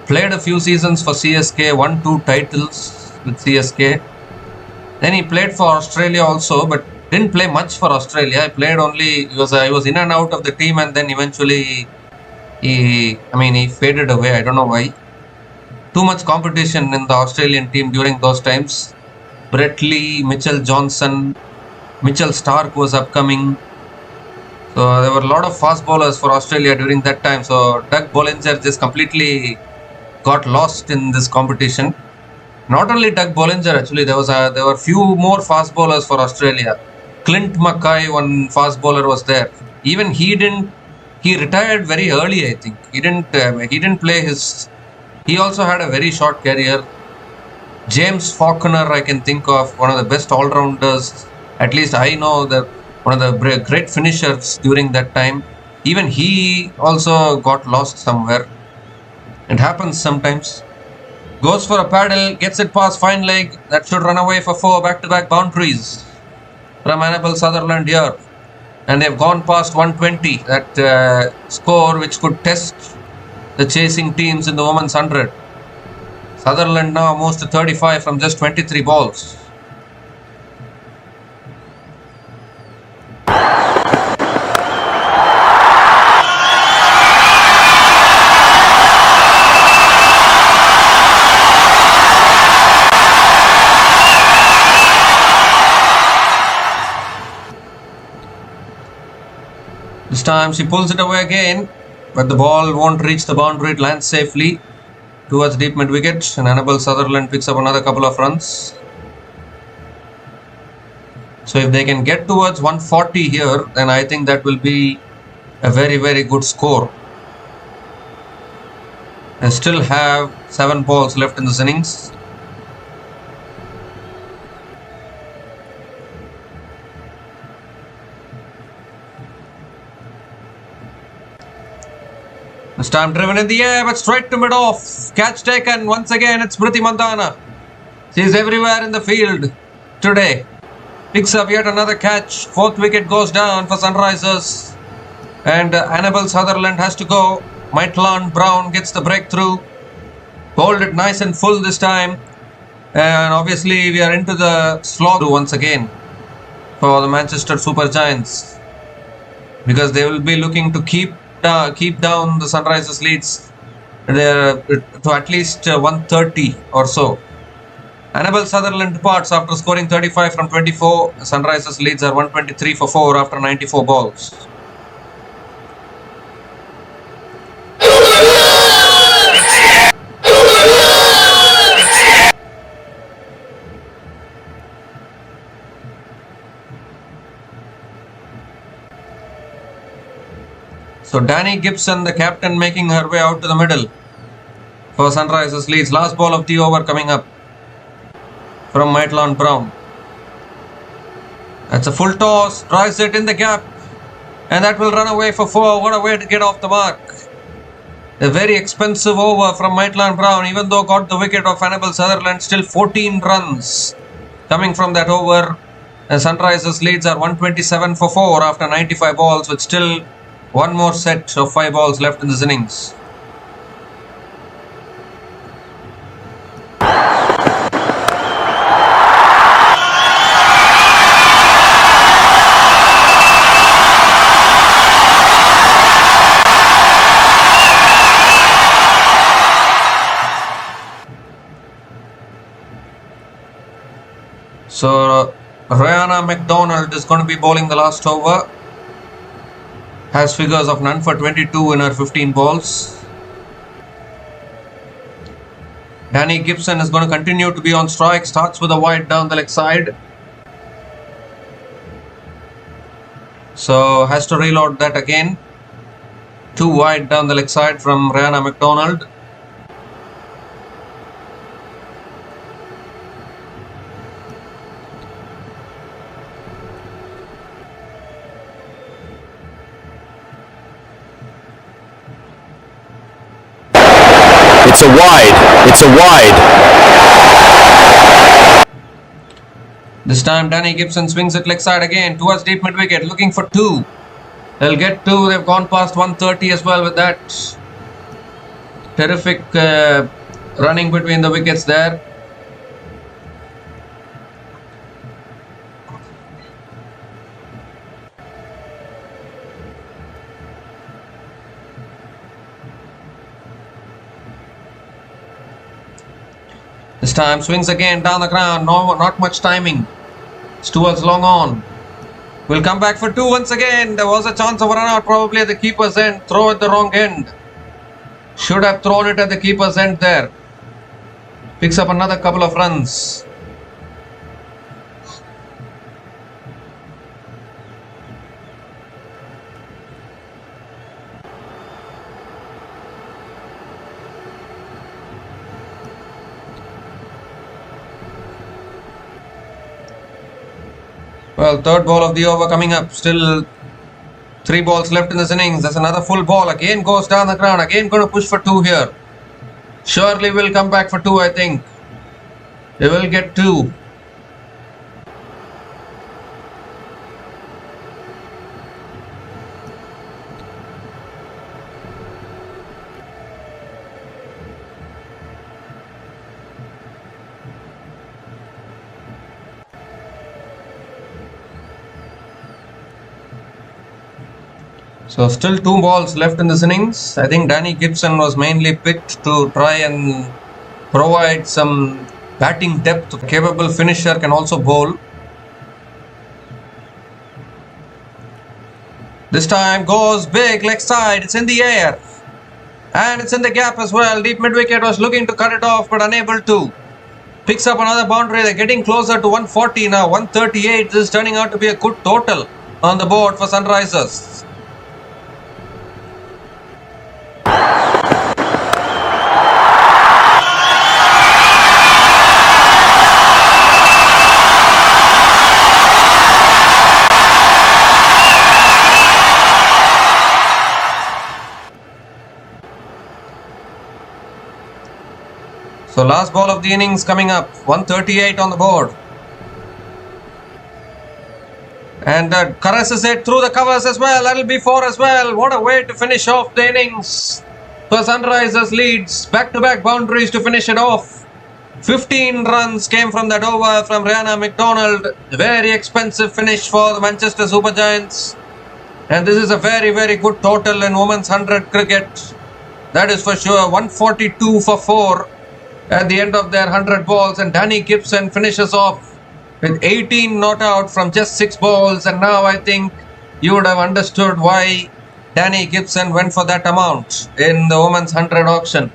Played a few seasons for CSK, won 2 titles with CSK. Then he played for Australia also, but didn't play much for Australia. He was in and out of the team, and then eventually he faded away. I don't know why. Too much competition in the Australian team during those times. Brett Lee, Mitchell Johnson, Mitchell Stark was upcoming. So there were a lot of fast bowlers for Australia during that time. So Doug Bollinger just completely got lost in this competition. Not only Doug Bollinger, actually, there were few more fast bowlers for Australia. Clint Mackay, one fast bowler, was there. Even he retired very early, I think. He didn't play his. He also had a very short career. James Faulkner, I can think of, one of the best all-rounders. At least I know that one of the great finishers during that time. Even he also got lost somewhere. It happens sometimes. Goes for a paddle, gets it past fine leg. That should run away for 4 back-to-back boundaries from Annabel Sutherland here. And they've gone past 120. That score which could test the chasing teams in the women's 100. Sutherland now moves to 35 from just 23 balls. This time she pulls it away again, but the ball won't reach the boundary. It lands safely towards deep mid-wicket, and Annabel Sutherland picks up another couple of runs. So if they can get towards 140 here, then I think that will be a very, very good score. They still have 7 balls left in this innings. This time driven in the air, but straight to mid-off. Catch taken. Once again, it's Smriti Mandhana. She's everywhere in the field today. Picks up yet another catch. 4th wicket goes down for Sunrisers. And Annabel Sutherland has to go. Maitland Brown gets the breakthrough. Hold it nice and full this time. And obviously, we are into the slog once again for the Manchester Super Giants. Because they will be looking to keep down the Sunrisers Leeds to at least 130 or so. Annabel Sutherland departs after scoring 35 from 24. Sunrisers Leeds are 123 for 4 after 94 balls. So Danny Gibson, the captain, making her way out to the middle for Sunrisers Leeds. Last ball of the over coming up from Maitland Brown. That's a full toss, drives it in the gap, and that will run away for 4. What a way to get off the mark. A very expensive over from Maitland Brown, even though got the wicket of Annabel Sutherland. Still 14 runs coming from that over. And Sunrisers Leeds are 127 for 4 after 95 balls, with still one more set of 5 balls left in this innings. So Rihanna McDonald is going to be bowling the last over. Has figures of none for 22 in her 15 balls. Danny Gibson is going to continue to be on strike. Starts with a wide down the leg side. So has to reload that again. 2 wide down the leg side from Rihanna McDonald. It's a wide. It's a wide. This time Danny Gibson swings it leg side again towards deep mid wicket, looking for 2. They'll get 2. They've gone past 130 as well with that. Terrific running between the wickets there. This time swings again down the ground. No, not much timing. It's towards long on. Will come back for 2 once again. There was a chance of a run out probably at the keeper's end. Throw at the wrong end. Should have thrown it at the keeper's end there. Picks up another couple of runs. Well, third ball of the over coming up. Still 3 balls left in this innings. There's another full ball. Again goes down the ground. Again going to push for 2 here. Surely will come back for 2, I think. They will get 2. So still 2 balls left in this innings. I think Danny Gibson was mainly picked to try and provide some batting depth. A capable finisher can also bowl. This time goes big leg side. It's in the air. And it's in the gap as well. Deep mid wicket was looking to cut it off but unable to. Picks up another boundary. They're getting closer to 140 now. 138. This is turning out to be a good total on the board for Sunrisers. So last ball of the innings coming up. 138 on the board. And caresses it through the covers as well. That'll be 4 as well. What a way to finish off the innings for Sunrisers Leeds. Back-to-back boundaries to finish it off. 15 runs came from that over from Rihanna McDonald. Very expensive finish for the Manchester Super Giants. And this is a very, very good total in women's 100 cricket. That is for sure. 142 for 4 at the end of their 100 balls. And Danny Gibson finishes off with 18 not out from just 6 balls. And now I think you would have understood why Danny Gibson went for that amount in the women's 100 auction.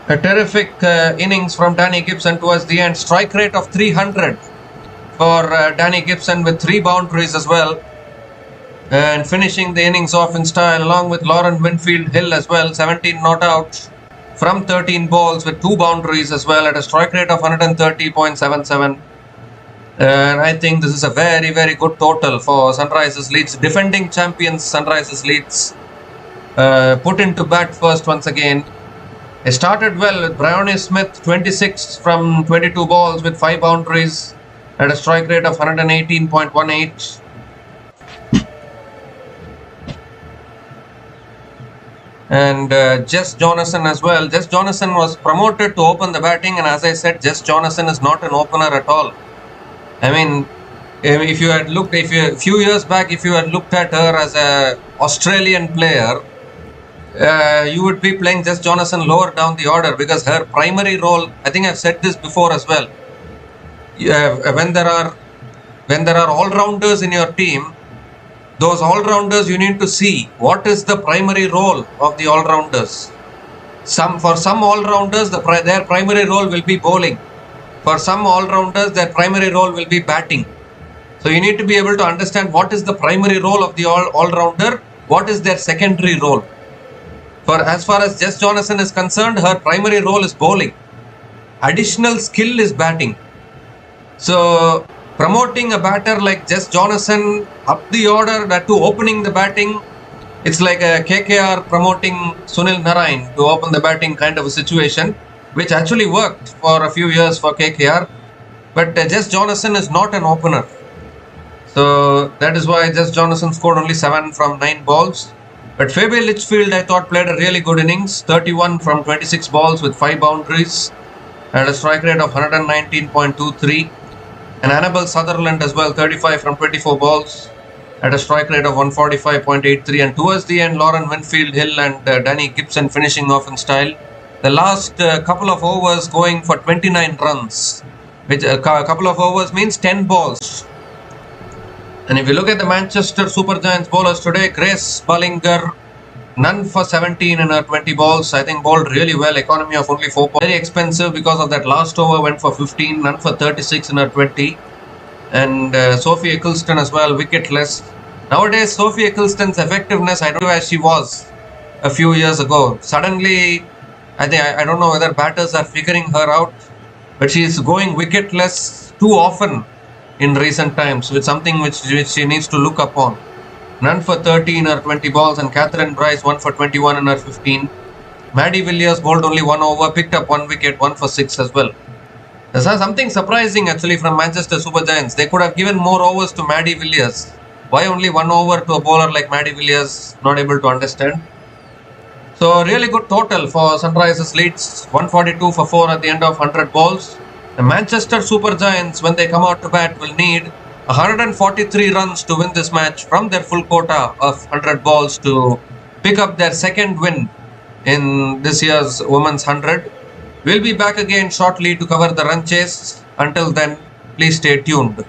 A terrific innings from Danny Gibson towards the end. Strike rate of 300 for Danny Gibson with 3 boundaries as well. And finishing the innings off in style along with Lauren Winfield Hill as well. 17 not out from 13 balls with 2 boundaries as well at a strike rate of 130.77. And I think this is a very, very good total for Sunrisers Leeds. Defending champions Sunrisers Leeds put into bat first once again. They started well with Bryony Smith 26 from 22 balls with 5 boundaries at a strike rate of 118.18. And Jess Jonathan as well. Jess Jonathan was promoted to open the batting, and as I said, Jess Jonathan is not an opener at all. I mean, if you had looked, a few years back, if you had looked at her as a Australian player, you would be playing Jess Jonathan lower down the order, because her primary role, I think I've said this before as well. When there are all-rounders in your team, those all-rounders, you need to see what is the primary role of the all-rounders. For some all-rounders, their primary role will be bowling. For some all-rounders, their primary role will be batting. So you need to be able to understand what is the primary role of the all-rounder, what is their secondary role. For as far as Jess Jonathan is concerned, her primary role is bowling. Additional skill is batting. So promoting a batter like Jess Jonathan up the order, that to opening the batting, it's like a KKR promoting Sunil Narayan to open the batting kind of a situation, which actually worked for a few years for KKR. But Jess Jonathan is not an opener. So that is why Jess Jonathan scored only 7 from 9 balls. But Fabian Litchfield, I thought, played a really good innings. 31 from 26 balls with 5 boundaries. Had a strike rate of 119.23. And Annabelle Sutherland as well, 35 from 24 balls. Had a strike rate of 145.83. And towards the end, Lauren Winfield Hill and Danny Gibson finishing off in style. The last couple of overs going for 29 runs. Which a couple of overs means 10 balls. And if you look at the Manchester Supergiants bowlers today, Grace Bullinger, none for 17 in her 20 balls. I think bowled really well. Economy of only 4 points. Very expensive because of that last over, went for 15, none for 36 in her 20. And Sophie Eccleston as well, wicketless. Nowadays, Sophie Eccleston's effectiveness, I don't know as she was a few years ago. Suddenly, I don't know whether batters are figuring her out, but she is going wicketless too often in recent times, with something which she needs to look upon. None for 30 in her 20 balls, and Catherine Bryce 1 for 21 in her 15. Maddie Villiers bowled only 1 over, picked up 1 wicket, 1 for 6 as well. There's something surprising actually from Manchester Supergiants. They could have given more overs to Maddie Villiers. Why only 1 over to a bowler like Maddie Villiers? Not able to understand. So really good total for Sunrisers Leeds. 142 for 4 at the end of 100 balls. The Manchester Supergiants, when they come out to bat, will need 143 runs to win this match from their full quota of 100 balls to pick up their second win in this year's Women's 100. We'll be back again shortly to cover the run chase. Until then, please stay tuned.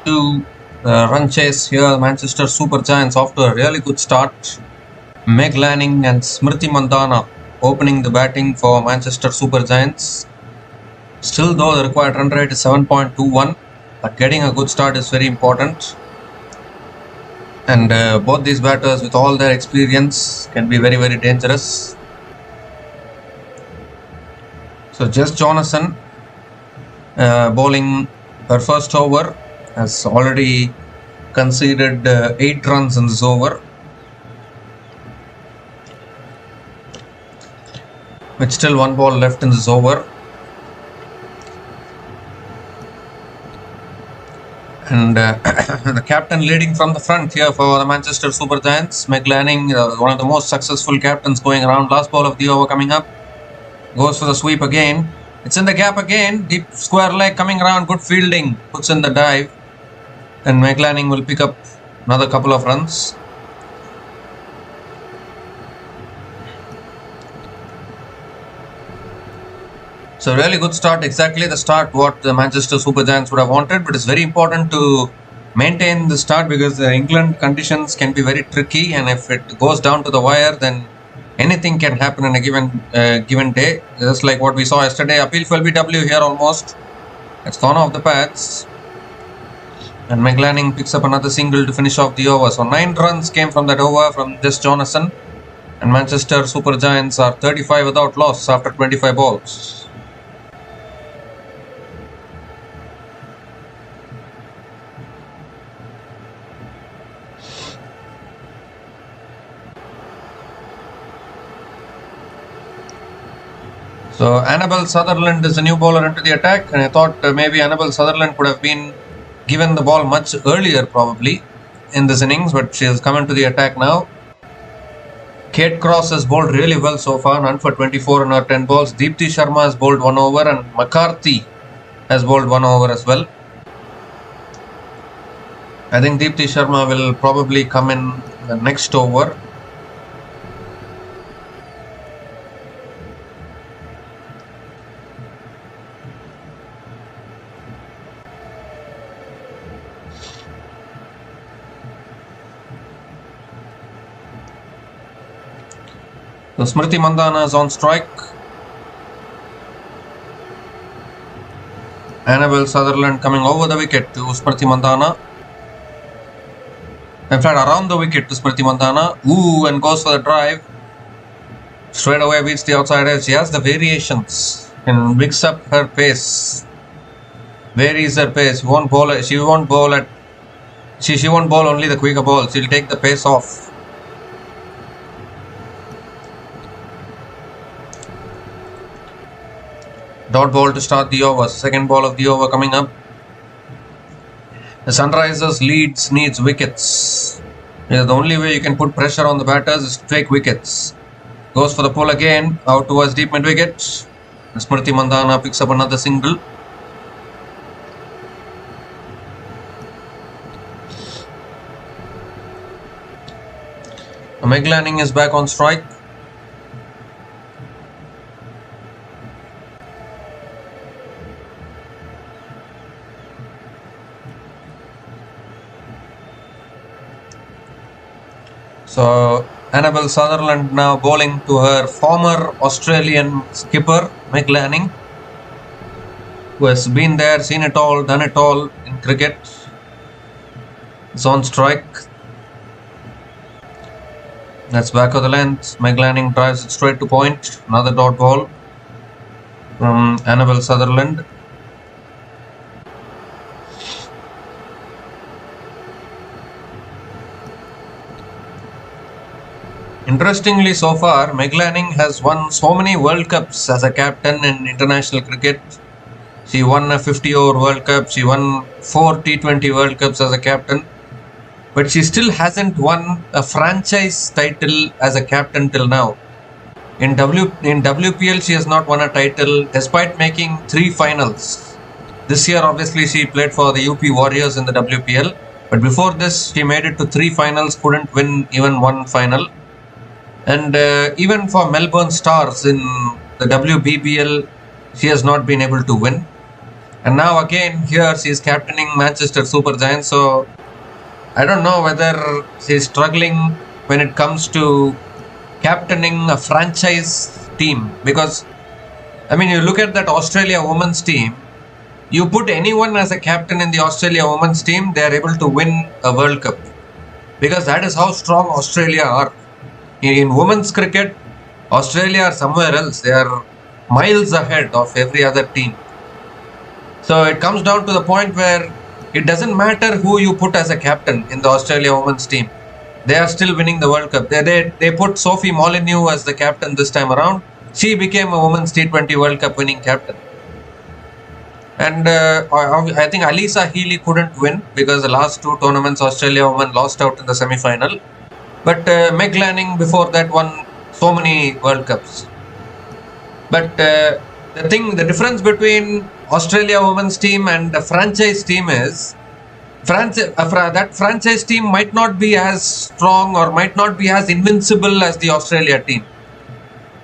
to run chase here. Manchester Super Giants off to a really good start. Meg Lanning and Smriti Mandhana opening the batting for Manchester Super Giants. Still though, the required run rate is 7.21, but getting a good start is very important. And both these batters with all their experience can be very, very dangerous. So Jess Jonathan bowling her first over, has already conceded 8 runs in this over, with still 1 ball left in this over. And the captain leading from the front here for the Manchester Super Giants, Meg Lanning, one of the most successful captains going around. Last ball of the over coming up, goes for the sweep again. It's in the gap again, deep square leg coming around, good fielding, puts in the dive, and Meg Lanning will pick up another couple of runs. So really good start, exactly the start what the Manchester Super Giants would have wanted, but it's very important to maintain the start because the England conditions can be very tricky, and if it goes down to the wire, then anything can happen in a given day. Just like what we saw yesterday, appeal for LBW here almost. It's gone off the pads. And Meg Lanning picks up another single to finish off the over. So 9 runs came from that over from Jess Jonathan. And Manchester Super Giants are 35 without loss after 25 balls. So Annabelle Sutherland is the new bowler into the attack, and I thought maybe Annabelle Sutherland could have been given the ball much earlier probably in this innings, but she has come into the attack now. Kate Cross has bowled really well so far, none for 24 in her 10 balls. Deepti Sharma has bowled 1 over, and McCarthy has bowled 1 over as well. I think Deepti Sharma will probably come in the next over. So Smriti Mandhana is on strike. Annabelle Sutherland coming over the wicket to Smriti Mandhana. In fact, around the wicket to Smriti Mandhana. Ooh, and goes for the drive. Straight away beats the outside edge. She has the variations and mix up her pace. Varies her pace. She won't bowl only the quicker ball. She'll take the pace off. Dot ball to start the over. Second ball of the over coming up. The Sunrisers Leeds needs wickets. Yeah, the only way you can put pressure on the batters is to take wickets. Goes for the pull again. Out towards deep mid wicket. Smriti Mandhana picks up another single. Meg Lanning is back on strike. So Annabelle Sutherland now bowling to her former Australian skipper Meg Lanning, who has been there, seen it all, done it all in cricket. Is on strike. That's back of the length. Meg Lanning drives it straight to point. Another dot ball from Annabelle Sutherland. Interestingly, so far, Meg Lanning has won so many World Cups as a captain in international cricket. She won a 50-over World Cup. She won 4 T20 World Cups as a captain. But she still hasn't won a franchise title as a captain till now. In WPL, she has not won a title despite making 3 finals. This year, obviously, she played for the UP Warriors in the WPL. But before this, she made it to 3 finals, couldn't win even 1 final. And even for Melbourne Stars in the WBBL, she has not been able to win. And now again here she is captaining Manchester Super Giants. So I don't know whether she is struggling when it comes to captaining a franchise team, because I mean, you look at that Australia women's team, you put anyone as a captain in the Australia women's team, they are able to win a World Cup, because that is how strong Australia are. In women's cricket, Australia are somewhere else. They are miles ahead of every other team. So it comes down to the point where it doesn't matter who you put as a captain in the Australia women's team. They are still winning the World Cup. They put Sophie Molyneux as the captain this time around. She became a women's T20 World Cup winning captain. And I think Alisa Healy couldn't win because the last two tournaments Australia women lost out in the semi-final. But Meg Lanning before that won so many World Cups. But the difference between Australia women's team and the franchise team is that franchise team might not be as strong or might not be as invincible as the Australia team.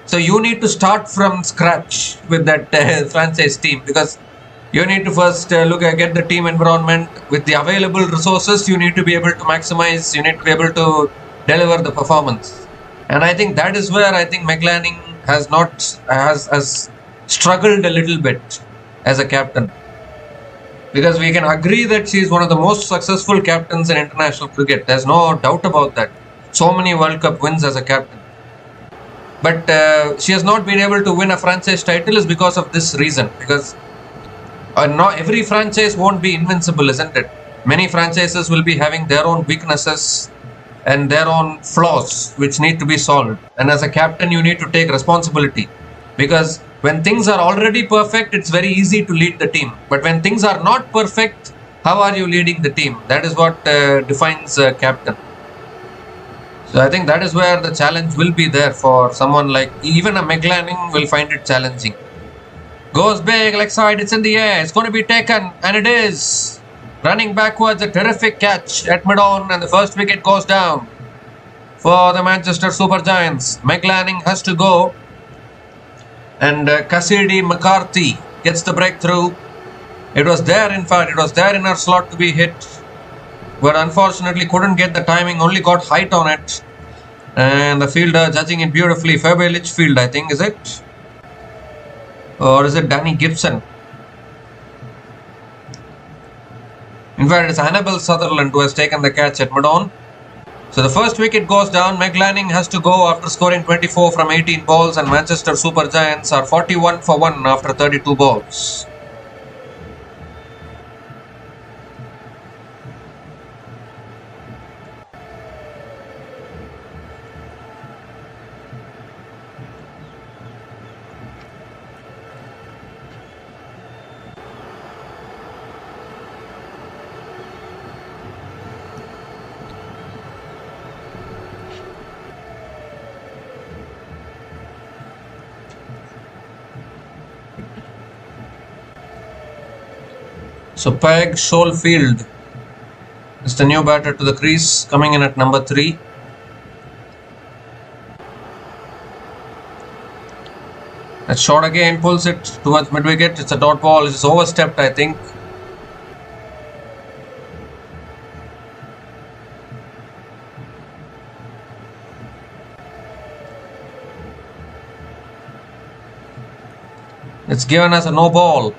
So you need to start from scratch with that franchise team, because you need to first get the team environment with the available resources. You need to be able to maximize. You need to be able to deliver the performance. And I think that is where I think Meg Lanning has struggled a little bit as a captain, because we can agree that she is one of the most successful captains in international cricket. There's no doubt about that. So many World Cup wins as a captain. But she has not been able to win a franchise title is because of this reason. Because not every franchise won't be invincible, isn't it? Many franchises will be having their own weaknesses and their own flaws which need to be solved. And as a captain, you need to take responsibility, because when things are already perfect, it's very easy to lead the team. But when things are not perfect, how are you leading the team? That is what defines a captain. So I think that is where the challenge will be there for someone like, even a Meg Lanning will find it challenging. Goes big, leg side, it's in the air, it's going to be taken, and it is. Running backwards, a terrific catch at mid-on, and the first wicket goes down for the Manchester Super Giants. Meg Lanning has to go, and Cassidy McCarthy gets the breakthrough. It was there, in fact, it was there in her slot to be hit, but unfortunately couldn't get the timing, only got height on it. And the fielder judging it beautifully, Fairway Litchfield, I think, is it? Or is it Danny Gibson? In fact, it's Annabelle Sutherland who has taken the catch at mid-on. So the first wicket goes down. Meg Lanning has to go after scoring 24 from 18 balls, and Manchester Super Giants are 41 for 1 after 32 balls. So Peg Schofield is the new batter to the crease, coming in at number 3. That shot again pulls it towards mid-wicket. It's a dot ball. It's overstepped, I think. It's given as a no ball.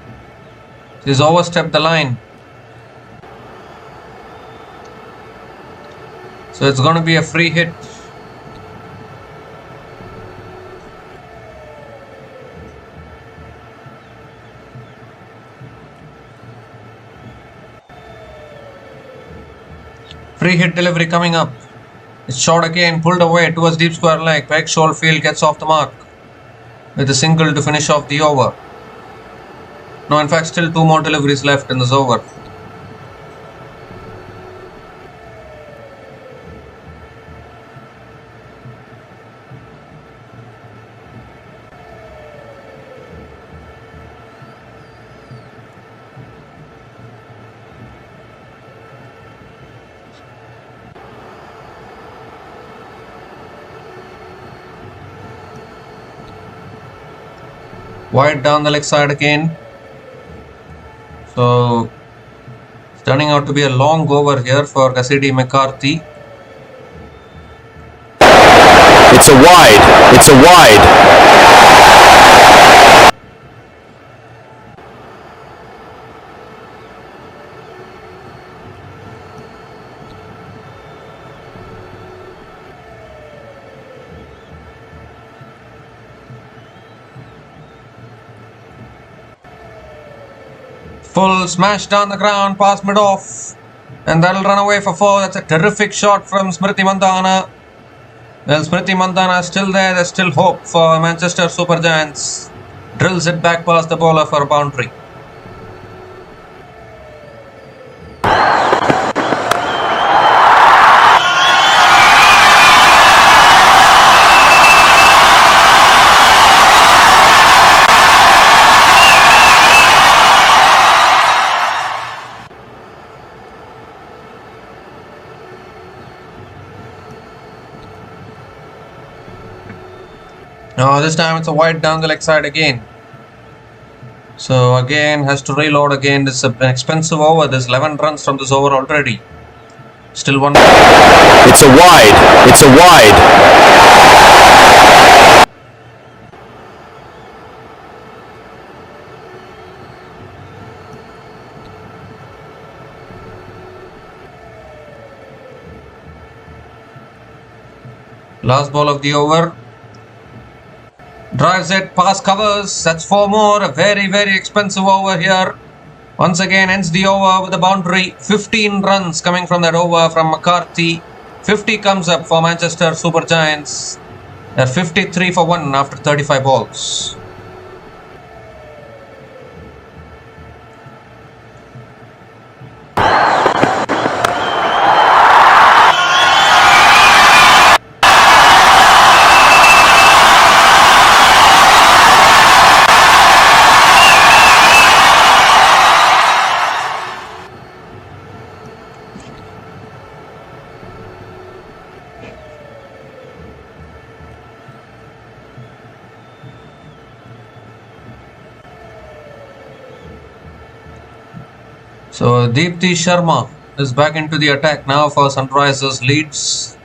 He's overstepped the line. So it's going to be a free hit. Free hit delivery coming up. It's shot again, pulled away towards deep square leg. Peg Schofield gets off the mark with a single to finish off the over. No, in fact, still 2 more deliveries left in this over. Wide down the leg side again. So it's turning out to be a long over here for Cassidy McCarthy. It's a wide. It's a wide. Full smash down the ground past mid-off. And that'll run away for 4. That's a terrific shot from Smriti Mandhana. Well, Smriti Mandhana is still there. There's still hope for Manchester Super Giants. Drills it back past the bowler for a boundary. Now this time it's a wide down the leg side again. So again has to reload again. This is an expensive over. There's 11 runs from this over already. Still one. It's a wide. It's a wide. Last ball of the over. Drives it past covers. That's 4 more. A very, very expensive over here. Once again ends the over with a boundary. 15 runs coming from that over from McCarthy. 50 comes up for Manchester Super Giants. They're 53 for 1 after 35 balls. So Deepti Sharma is back into the attack now for Sunrisers Leeds.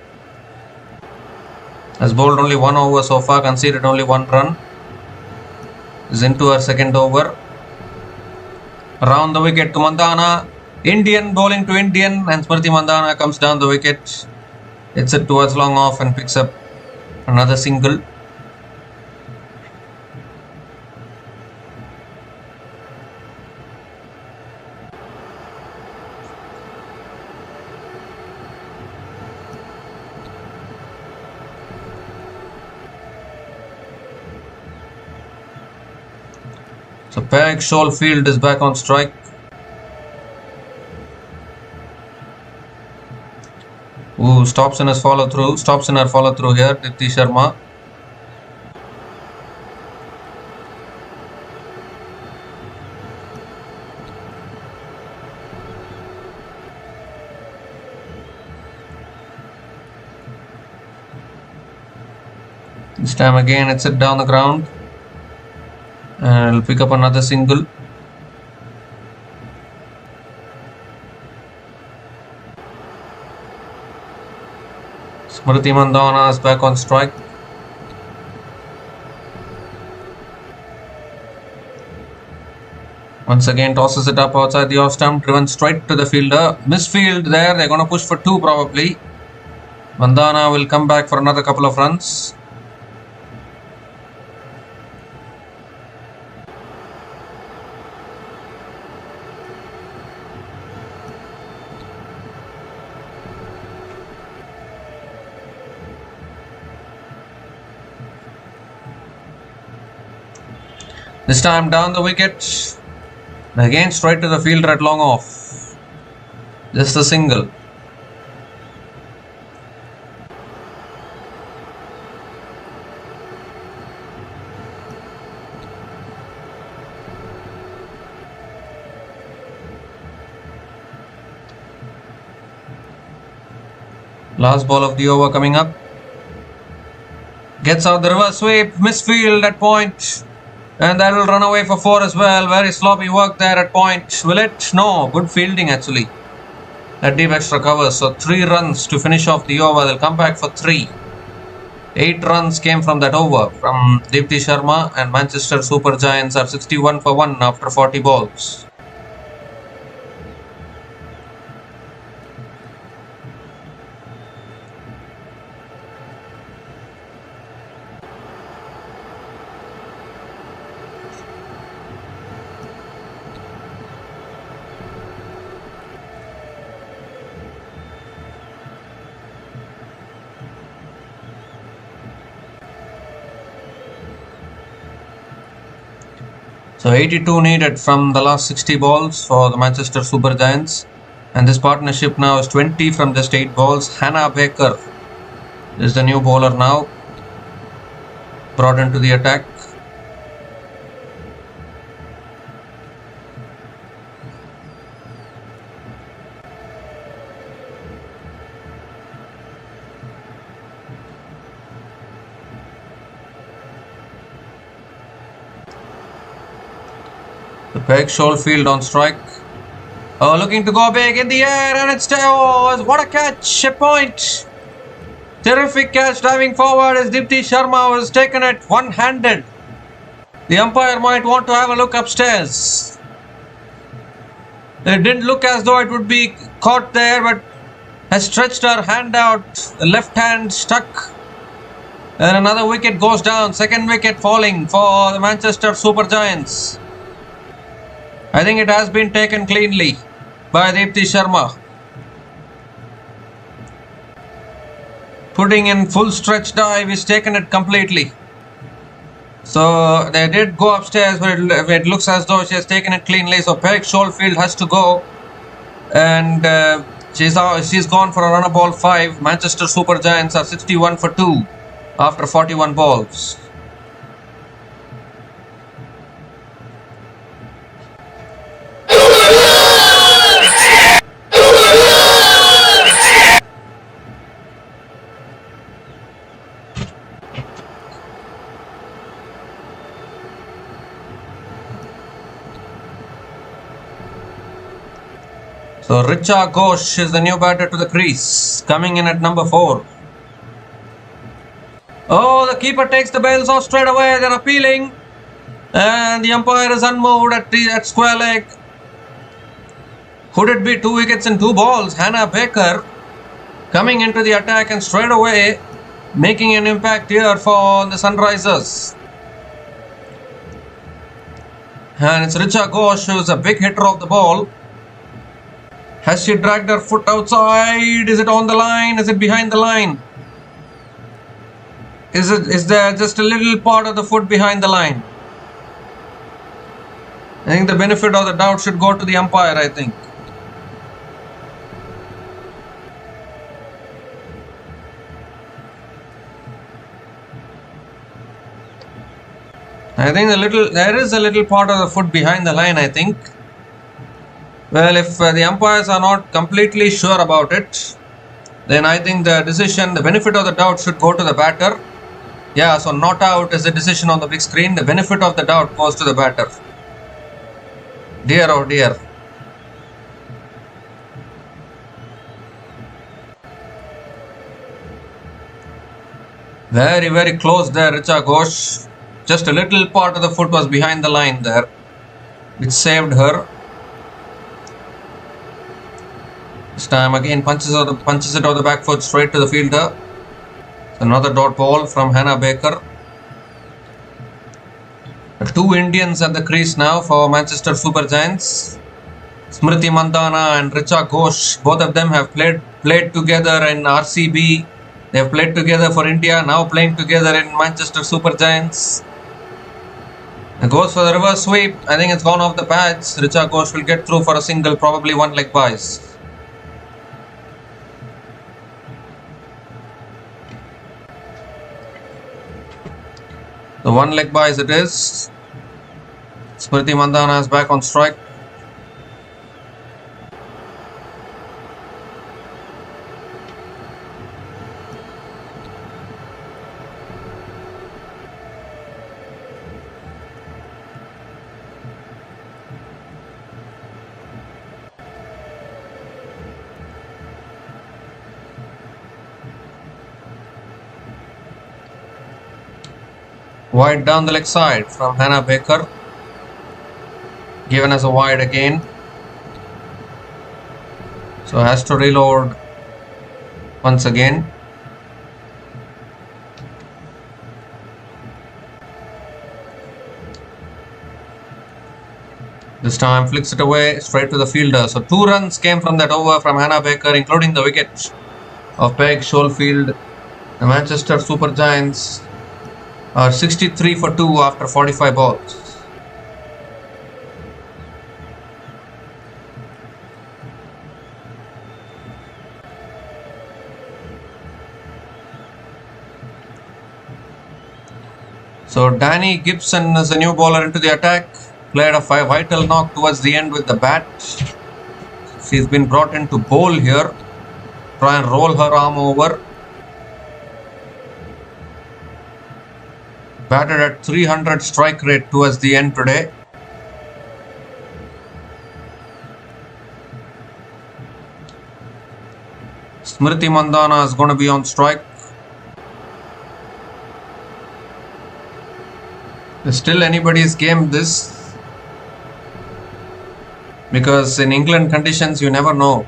Has bowled only 1 over so far, conceded only 1 run. Is into her second over. Around the wicket to Mandhana. Indian bowling to Indian, and Smriti Mandhana comes down the wicket. Hits it towards long off and picks up another single. So Peg Schofield is back on strike. Ooh, stops in his follow through. Stops in her follow through here. Deepti Sharma. This time again it's it down the ground. And it'll pick up another single. Smriti Mandhana is back on strike. Once again tosses it up outside the off stump, driven straight to the fielder. Misfield there, they're going to push for 2 probably. Mandhana will come back for another couple of runs. This time down the wicket. Again straight to the fielder at long off. Just a single. Last ball of the over coming up. Gets out the reverse sweep. Misfield at point. And that will run away for 4 as well. Very sloppy work there at point. Will it? No. Good fielding actually. That deep extra covers. So 3 runs to finish off the over. They'll come back for 3. 8 runs came from that over from Deepti Sharma, and Manchester Super Giants are 61 for 1 after 40 balls. So 82 needed from the last 60 balls for the Manchester Super Giants. And this partnership now is 20 from just 8 balls. Hannah Baker is the new bowler now. Brought into the attack. Peg Schofield on strike. Oh, looking to go big in the air, and it's what a catch! A point. Terrific catch diving forward as Deepti Sharma was taken it one-handed. The umpire might want to have a look upstairs. It didn't look as though it would be caught there, but has stretched her hand out. The left hand stuck. And another wicket goes down. Second wicket falling for the Manchester Super Giants. I think it has been taken cleanly by Deepti Sharma. Putting in full stretch dive, he's taken it completely. So they did go upstairs, but it looks as though she has taken it cleanly. So Peg Schofield has to go, and she's gone for a run of ball 5. Manchester Super Giants are 61 for 2 after 41 balls. So Richa Ghosh is the new batter to the crease, coming in at number 4. Oh, the keeper takes the bails off straight away. They're appealing, and the umpire is unmoved at square leg. Could it be 2 wickets and 2 balls? Hannah Baker coming into the attack and straight away making an impact here for the Sunrisers. And it's Richa Ghosh who is a big hitter of the ball. Has she dragged her foot outside? Is it on the line? Is it behind the line? Is there just a little part of the foot behind the line? I think the benefit of the doubt should go to the umpire, I think. I think there is a little part of the foot behind the line, I think. Well, if the umpires are not completely sure about it, then I think the benefit of the doubt should go to the batter. Yeah, so not out is the decision on the big screen. The benefit of the doubt goes to the batter. Dear oh dear. Very, very close there, Richa Ghosh. Just a little part of the foot was behind the line there, which saved her. This time again punches it over the back foot straight to the fielder. Another dot ball from Hannah Baker. 2 Indians at the crease now for Manchester Super Giants. Smriti Mandhana and Richa Ghosh, both of them have played together in RCB. They have played together for India, now playing together in Manchester Super Giants. It goes for the reverse sweep. I think it's gone off the pads. Richa Ghosh will get through for a single, probably 1 leg byes. The 1 leg byes it is. Smriti Mandhana is back on strike. Wide down the leg side from Hannah Baker. Given as a wide again. So has to reload once again. This time flicks it away straight to the fielder. So 2 runs came from that over from Hannah Baker, including the wicket of Peg Schofield. The Manchester Super Giants are 63 for 2 after 45 balls. So Danny Gibson is a new bowler into the attack. Played a vital knock towards the end with the bat. She's been brought in to bowl here. Try and roll her arm over. Batted at 300 strike rate towards the end today. Smriti Mandhana is going to be on strike. It's still anybody's game this. Because in England conditions you never know.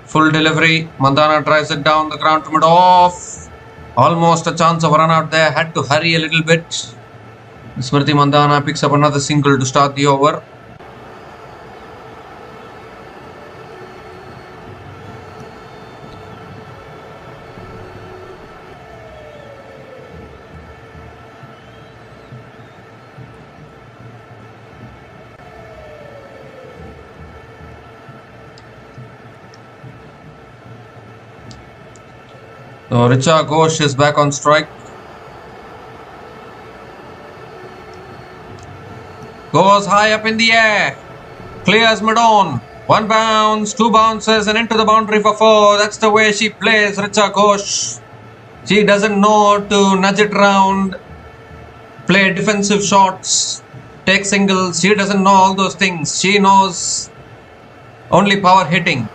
Full delivery. Mandhana drives it down the ground to mid off. Almost a chance of a run out there. Had to hurry a little bit. Smriti Mandhana picks up another single to start the over. So Richa Ghosh is back on strike. Goes high up in the air. Clears mid-on. 1 bounce, 2 bounces and into the boundary for 4. That's the way she plays, Richa Ghosh. She doesn't know to nudge it round, play defensive shots, take singles. She doesn't know all those things. She knows only power hitting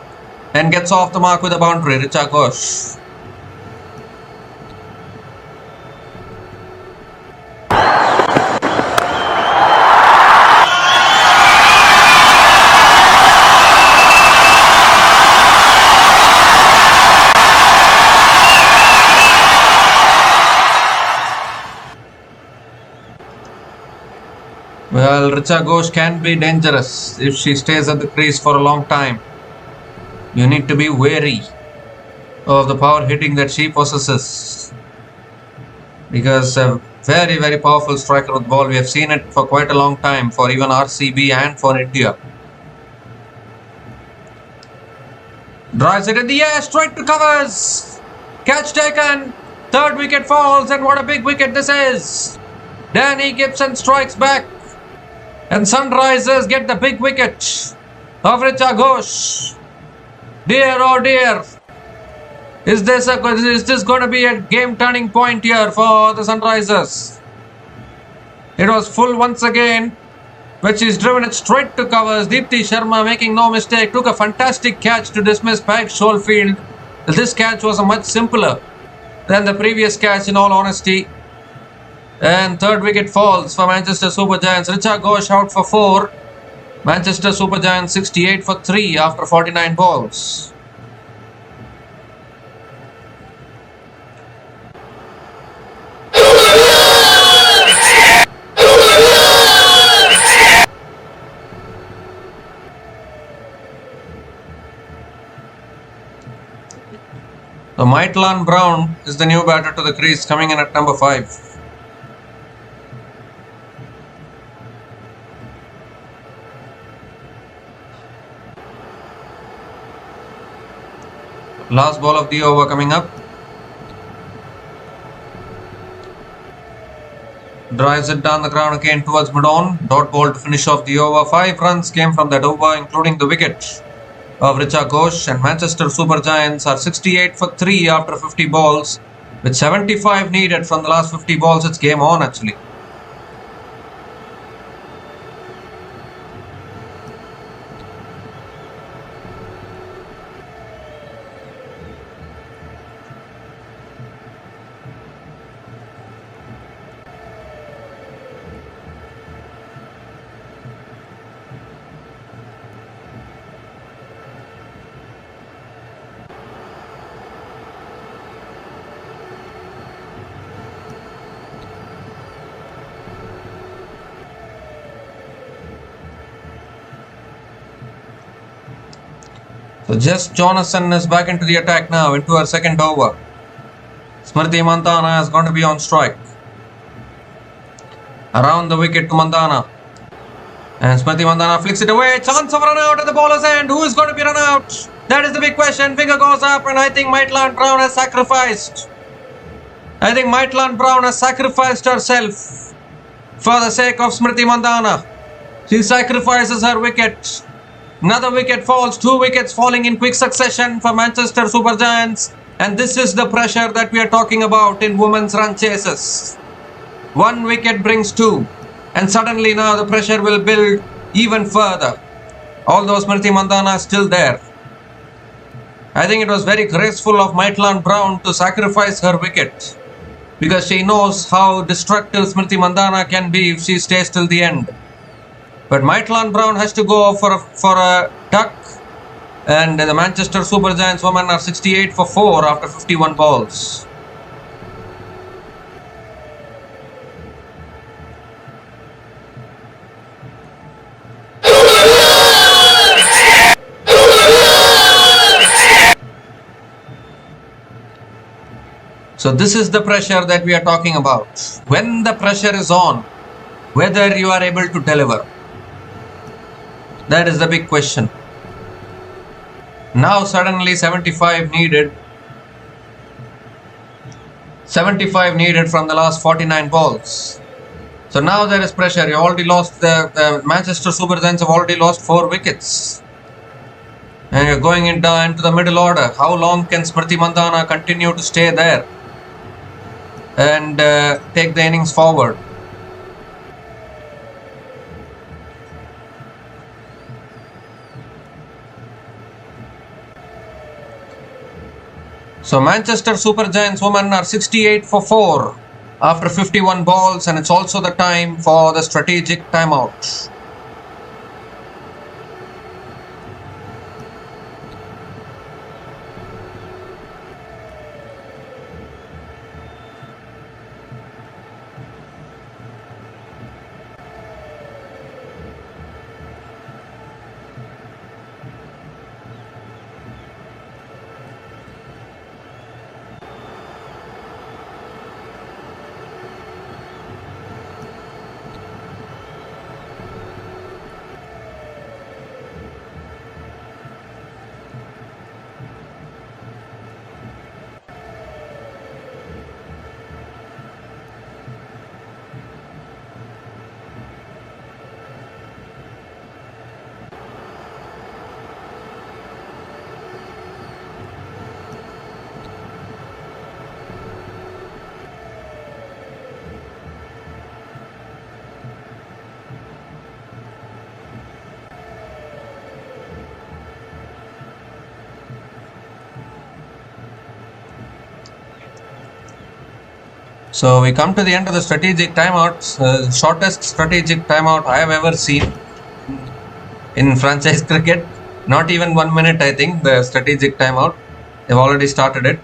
and gets off the mark with a boundary, Richa Ghosh. Well, Richa Ghosh can be dangerous if she stays at the crease for a long time. You need to be wary of the power hitting that she possesses. Because a very, very powerful striker with the ball. We have seen it for quite a long time for even RCB and for India. Drives it in the air, straight to covers. Catch taken. 3rd wicket falls, and what a big wicket this is. Danny Gibson strikes back. And Sunrisers get the big wicket of Richa Ghosh. Dear oh dear. Is this going to be a game turning point here for the Sunrisers? It was full once again, which is driven it straight to covers. Deepti Sharma, making no mistake, took a fantastic catch to dismiss Peg Schofield. This catch was much simpler than the previous catch, in all honesty. And 3rd wicket falls for Manchester Super Giants. Richa Ghosh out for 4. Manchester Super Giants 68 for 3 after 49 balls. So Maitlan Brown is the new batter to the crease, coming in at number 5. Last ball of the over coming up. Drives it down the ground again towards mid-on. Dot ball to finish off the over. 5 runs came from that over, including the wicket of Richa Ghosh. And Manchester Super Giants are 68 for 3 after 50 balls. With 75 needed from the last 50 balls, it's game on actually. So Jess Jonathan is back into the attack now, into her second over. Smriti Mandhana is going to be on strike. Around the wicket to Mandhana. And Smriti Mandhana flicks it away. Chance of run out at the bowler's end. Who is going to be run out? That is the big question. Finger goes up, and I think Maitland Brown has sacrificed. I think Maitland Brown has sacrificed herself for the sake of Smriti Mandhana. She sacrifices her wicket. Another wicket falls. 2 wickets falling in quick succession for Manchester Super Giants. And this is the pressure that we are talking about in women's run chases. 1 wicket brings 2. And suddenly now the pressure will build even further. Although Smriti Mandhana is still there. I think it was very graceful of Maitland Brown to sacrifice her wicket. Because she knows how destructive Smriti Mandhana can be if she stays till the end. But Maitland Brown has to go for a duck. And the Manchester Super Giants women are 68 for 4 after 51 balls. So this is the pressure that we are talking about. When the pressure is on, whether you are able to deliver. That is the big question. Now suddenly 75 needed. 75 needed from the last 49 balls. So now there is pressure. You already lost the Manchester Super Giants have already lost 4 wickets. And you're going into the middle order. How long can Smriti Mandhana continue to stay there and take the innings forward? So Manchester Super Giants women are 68 for 4 after 51 balls, and it's also the time for the strategic timeout. So we come to the end of the strategic timeout, shortest strategic timeout I have ever seen in franchise cricket. Not even 1 minute, I think, the strategic timeout. They've already started it.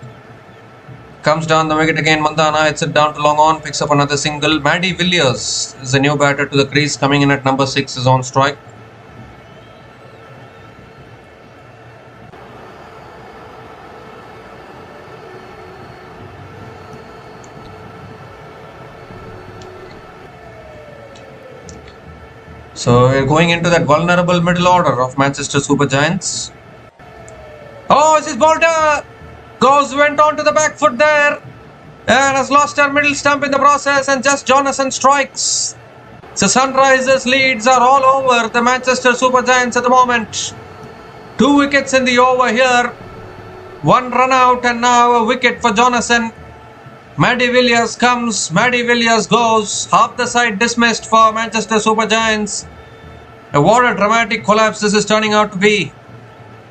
Comes down the wicket again, Mandhana hits it down to long on, picks up another single. Maddie Villiers is the new batter to the crease, coming in at number 6, is on strike. So we're going into that vulnerable middle order of Manchester Super Giants. Oh, this bowler went on to the back foot there and has lost her middle stump in the process, and just Jonathan strikes. So Sunrisers Leeds are all over the Manchester Super Giants at the moment. 2 wickets in the over here. 1 run out, and now a wicket for Jonathan. Maddie Villiers comes, Maddie Villiers goes. Half the side dismissed for Manchester Super Giants. What a dramatic collapse this is turning out to be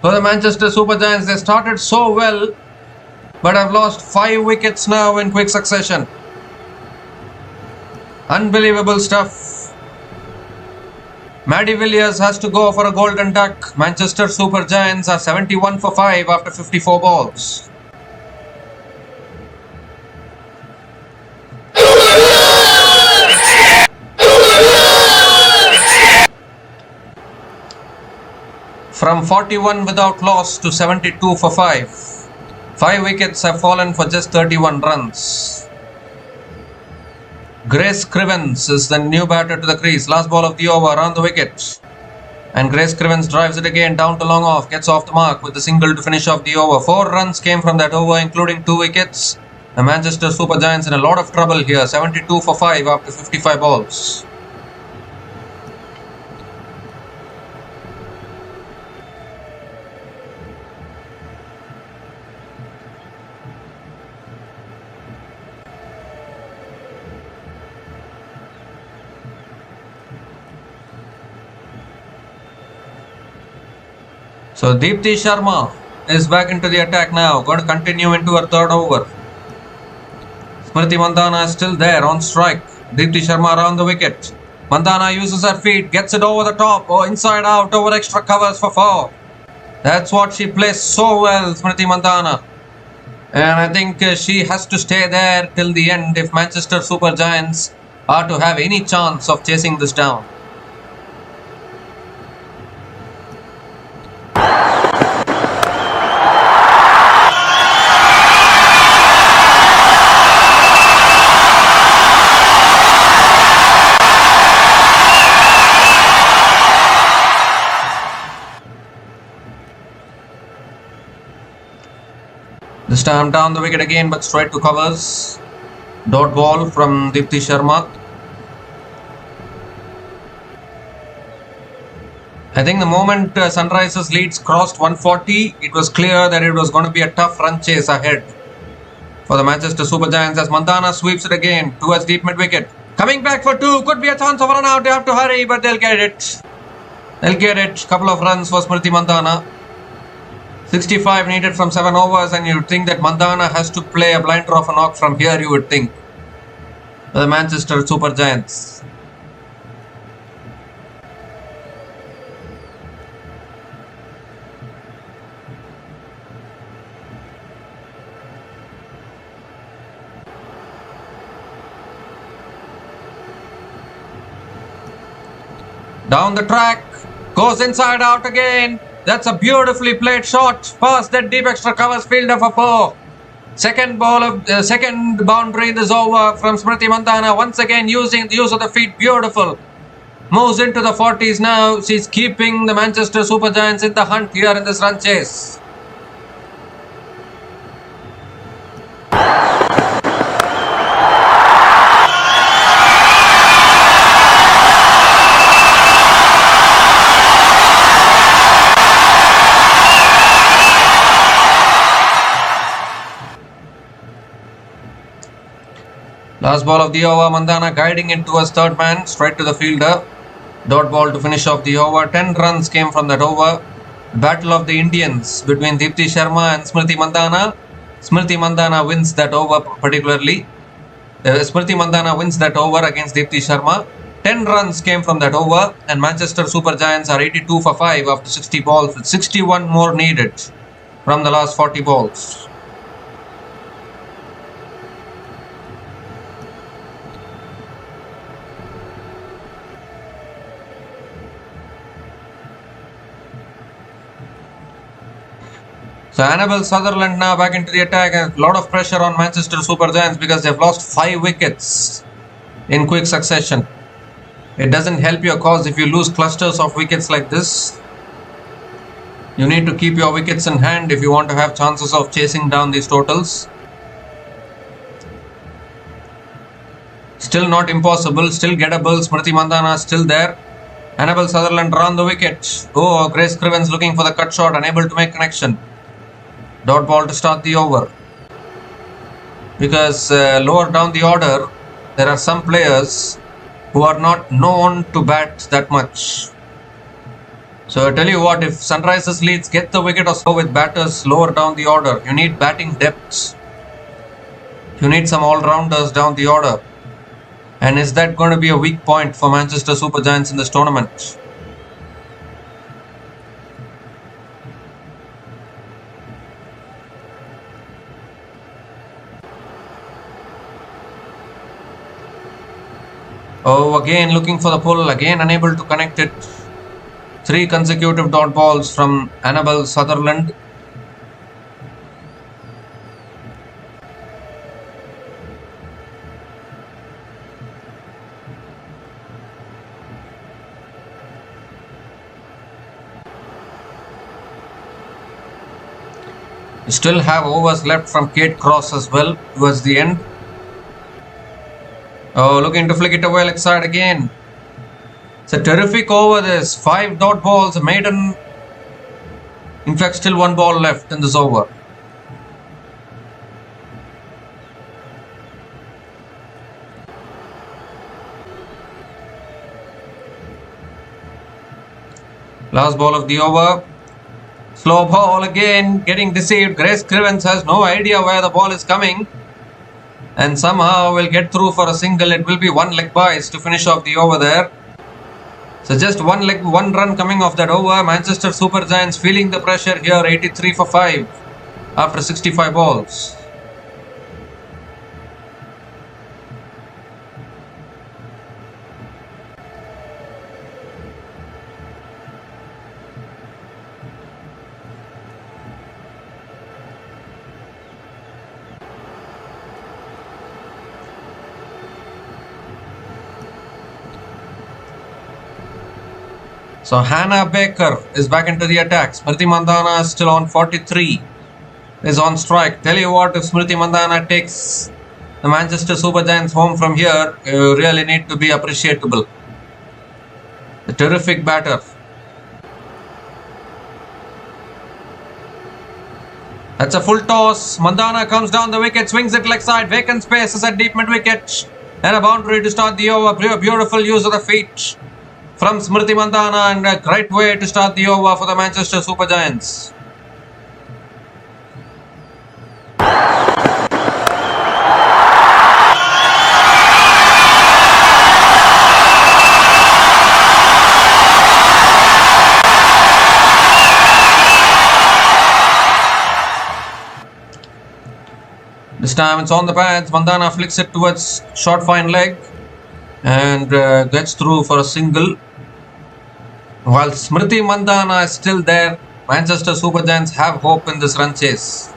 for the Manchester Super Giants. They started so well, but have lost 5 wickets now in quick succession. Unbelievable stuff. Maddie Villiers has to go for a golden duck. Manchester Super Giants are 71 for 5 after 54 balls. From 41 without loss to 72 for 5. 5 wickets have fallen for just 31 runs. Grace Crivens is the new batter to the crease. Last ball of the over around the wicket. And Grace Crivens drives it again down to long off. Gets off the mark with a single to finish off the over. 4 runs came from that over, including 2 wickets. The Manchester Super Giants in a lot of trouble here. 72 for 5 after 55 balls. So Deepti Sharma is back into the attack now. Going to continue into her third over. Smriti Mandhana is still there on strike. Deepti Sharma around the wicket. Mandhana uses her feet, gets it over the top, or inside out over extra covers for 4. That's what she plays so well, Smriti Mandhana. And I think she has to stay there till the end if Manchester Super Giants are to have any chance of chasing this down. This time down the wicket again, but straight to covers. Dot ball from Deepti Sharma. I think the moment Sunrisers Leeds crossed 140, it was clear that it was going to be a tough run chase ahead for the Manchester Super Giants as Mandhana sweeps it again towards deep mid wicket. Coming back for 2, could be a chance of a run out. They have to hurry, but they'll get it. They'll get it. Couple of runs for Smriti Mandhana. 65 needed from 7 overs, and you'd think that Mandhana has to play a blinder of a knock from here, you would think. The Manchester Super Giants. Down the track, goes inside out again. That's a beautifully played shot past that deep extra covers fielder for 4. Second boundary in this over from Smriti Mandhana. Once again using the use of the feet. Beautiful. Moves into the 40s now. She's keeping the Manchester Super Giants in the hunt here in this run chase. Last ball of the over, Mandhana guiding it towards third man, straight to the fielder. Dot ball to finish off the over. 10 runs came from that over. Battle of the Indians between Deepti Sharma and Smriti Mandhana. Smriti Mandhana wins that over particularly. Smriti Mandhana wins that over against Deepti Sharma. 10 runs came from that over, and Manchester Super Giants are 82 for 5 after 60 balls with 61 more needed from the last 40 balls. So Annabelle Sutherland now back into the attack, and a lot of pressure on Manchester Super Giants because they've lost 5 wickets in quick succession. It doesn't help your cause if you lose clusters of wickets like this. You need to keep your wickets in hand if you want to have chances of chasing down these totals. Still not impossible, still gettable. Smriti Mandhana still there. Annabelle Sutherland around the wicket. Oh, Grace Crivens looking for the cut shot, unable to make connection. Dot ball to start the over. Because lower down the order, there are some players who are not known to bat that much. So I tell you what, if Sunrisers Leeds get the wicket or so with batters lower down the order, you need batting depth. You need some all-rounders down the order. And is that going to be a weak point for Manchester Super Giants in this tournament? Oh, again looking for the pull, again unable to connect it. 3 consecutive dot balls from Annabelle Sutherland. You still have overs left from Kate Cross as well towards the end. Oh, looking to flick it away leg side again. It's a terrific over this. 5 dot balls, a maiden. In fact, still 1 ball left in this over. Last ball of the over. Slow ball again, getting deceived. Grace Crivens has no idea where the ball is coming. And somehow will get through for a single. It will be 1 leg byes to finish off the over there. So just 1 run coming off that over. Manchester Super Giants feeling the pressure here. 83 for 5 after 65 balls. So Hannah Baker is back into the attack. Smriti Mandhana is still on 43. Is on strike. Tell you what, if Smriti Mandhana takes the Manchester Super Giants home from here, you really need to be appreciable. A terrific batter. That's a full toss. Mandhana comes down the wicket, swings it leg side. Vacant space is at deep mid wicket. And a boundary to start the over. Beautiful use of the feet from Smriti Mandhana, and a great way to start the over for the Manchester Super Giants. This time it's on the pads. Mandhana flicks it towards short fine leg and gets through for a single. While Smriti Mandhana is still there, Manchester Super Giants have hope in this run chase.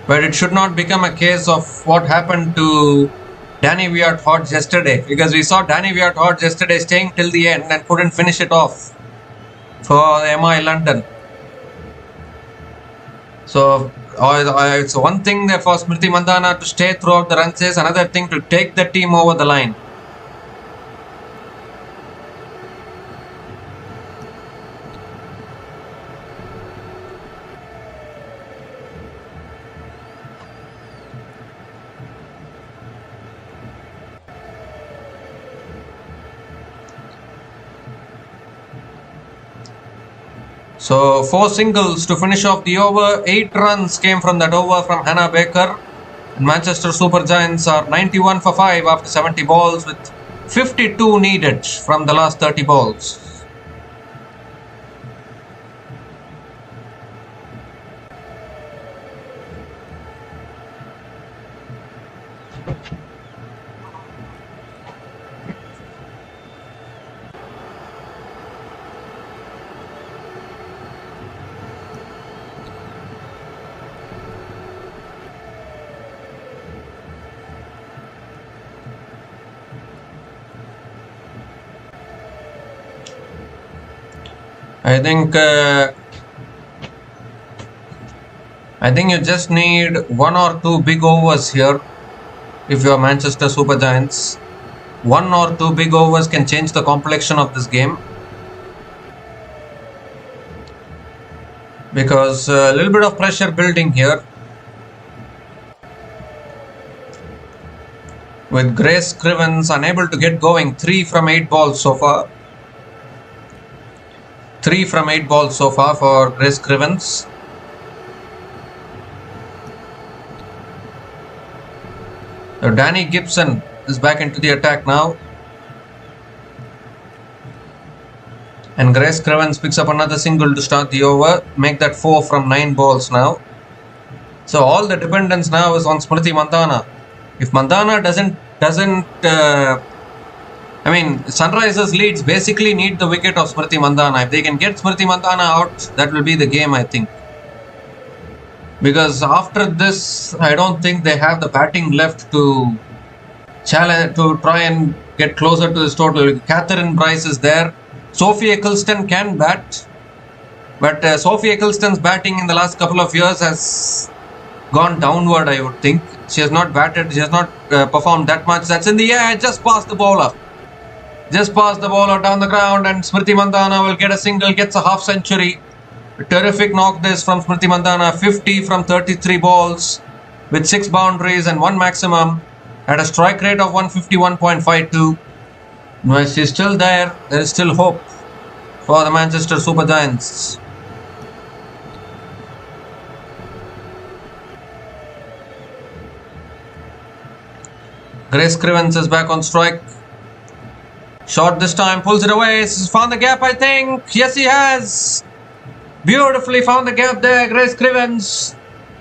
But it should not become a case of what happened to Danny Wyatt-Hodge yesterday, because we saw Danny Wyatt-Hodge yesterday staying till the end and couldn't finish it off for MI London. So it's one thing there for Smriti Mandhana to stay throughout the run chase, another thing to take the team over the line. So 4 singles to finish off the over. 8 runs came from that over from Hannah Baker. And Manchester Super Giants are 91 for 5 after 70 balls, with 52 needed from the last 30 balls. I think you just need 1 or 2 big overs here if you are Manchester Super Giants. 1 or 2 big overs can change the complexion of this game, because a little bit of pressure building here with Grace Crivens unable to get going. 3 from 8 balls so far. 3 from 8 balls so far for Grace Crivens. So Danny Gibson is back into the attack now. And Grace Crivens picks up another single to start the over. Make that 4 from 9 balls now. So all the dependence now is on Smriti Mandhana. If Mandhana doesn't I mean, Sunrisers Leeds basically need the wicket of Smriti Mandhana. If they can get Smriti Mandhana out, that will be the game, I think. Because after this, I don't think they have the batting left to challenge, to try and get closer to this total. Catherine Bryce is there. Sophie Eccleston can bat, but Sophie Eccleston's batting in the last couple of years has gone downward, I would think. She has not batted, she has not performed that much. That's in the air, just past the bowler. Just past the bowler down the ground, and Smriti Mandhana will get a single, gets a half century. A terrific knock this from Smriti Mandhana, 50 from 33 balls with 6 boundaries and 1 maximum at a strike rate of 151.52. No, she's still there. There is still hope for the Manchester Super Giants. Grace Crivens is back on strike. Shot this time, pulls it away. He's found the gap, I think. Yes, he has. Beautifully found the gap there. Grace Crivens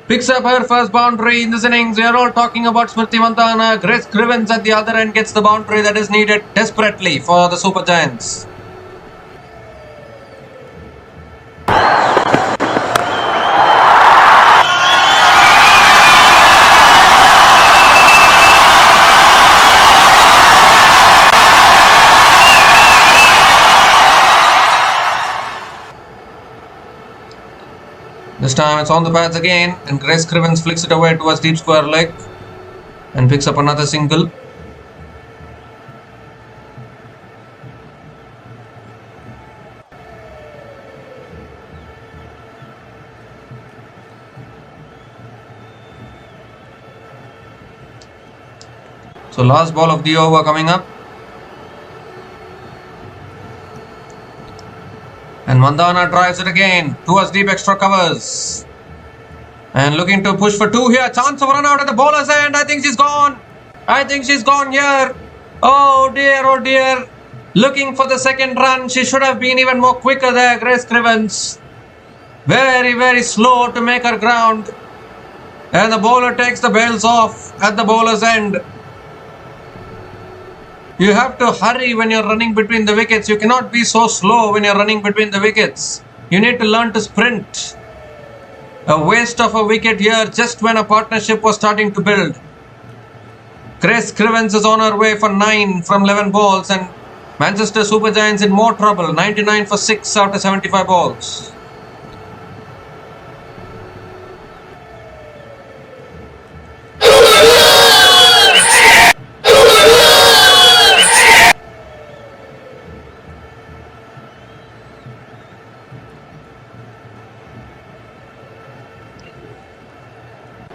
picks up her first boundary in this innings. We are all talking about Smriti Mandhana. Grace Crivens at the other end gets the boundary that is needed desperately for the Super Giants. This time it's on the pads again, and Grace Crivens flicks it away towards deep square leg and picks up another single. So last ball of the over coming up. And Mandhana drives it again towards deep extra covers. And looking to push for 2 here. Chance of run out at the bowler's end. I think she's gone. I think she's gone here. Oh dear, oh dear. Looking for the second run. She should have been even more quicker there, Grace Crivens. Very, very slow to make her ground. And the bowler takes the bails off at the bowler's end. You have to hurry when you're running between the wickets. You cannot be so slow when you're running between the wickets. You need to learn to sprint. A waste of a wicket here just when a partnership was starting to build. Grace Crivens is on her way for 9 from 11 balls, and Manchester Super Giants in more trouble. 99 for 6 out of 75 balls.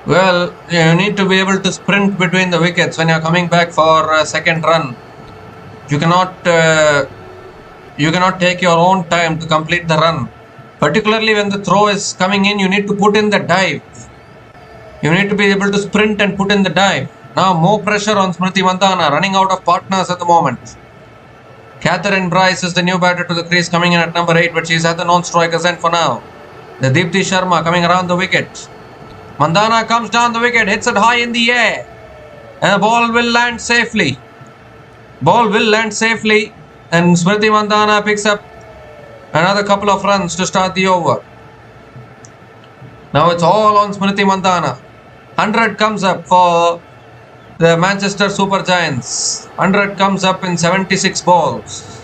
Well, you need to be able to sprint between the wickets when you're coming back for a second run. You cannot take your own time to complete the run. Particularly when the throw is coming in, you need to put in the dive. You need to be able to sprint and put in the dive. Now more pressure on Smriti Mandhana, running out of partners at the moment. Catherine Bryce is the new batter to the crease, coming in at number 8, but she's at the non-strikers end for now. The Deepti Sharma coming around the wicket. Mandhana comes down the wicket, hits it high in the air, and the ball will land safely. Ball will land safely, and Smriti Mandhana picks up another couple of runs to start the over. Now it's all on Smriti Mandhana. 100 comes up for the Manchester Super Giants. 100 comes up in 76 balls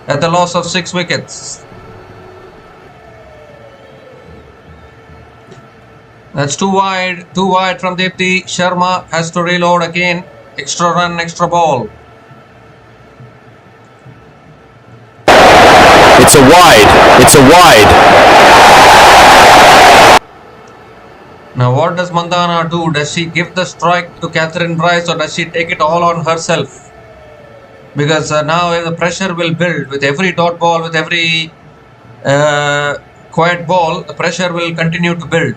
at the loss of 6 wickets. That's too wide from Deepti. Sharma has to reload again. Extra run, extra ball. It's a wide. It's a wide. Now what does Mandhana do? Does she give the strike to Catherine Bryce, or does she take it all on herself? Because now the pressure will build. With every dot ball, with every quiet ball, the pressure will continue to build.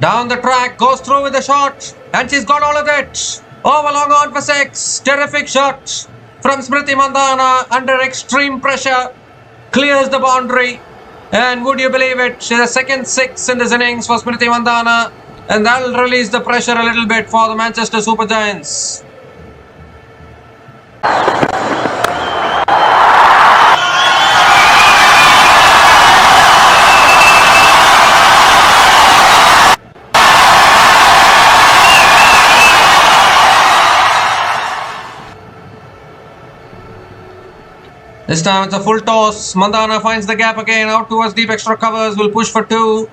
Down the track, goes through with the shot, and she's got all of it. Over long on for 6. Terrific shot from Smriti Mandhana under extreme pressure. Clears the boundary. And would you believe it? She's the second 6 in this innings for Smriti Mandhana. And that'll release the pressure a little bit for the Manchester Super Giants. This time it's a full toss. Mandhana finds the gap again. Out towards deep extra covers. Will push for 2.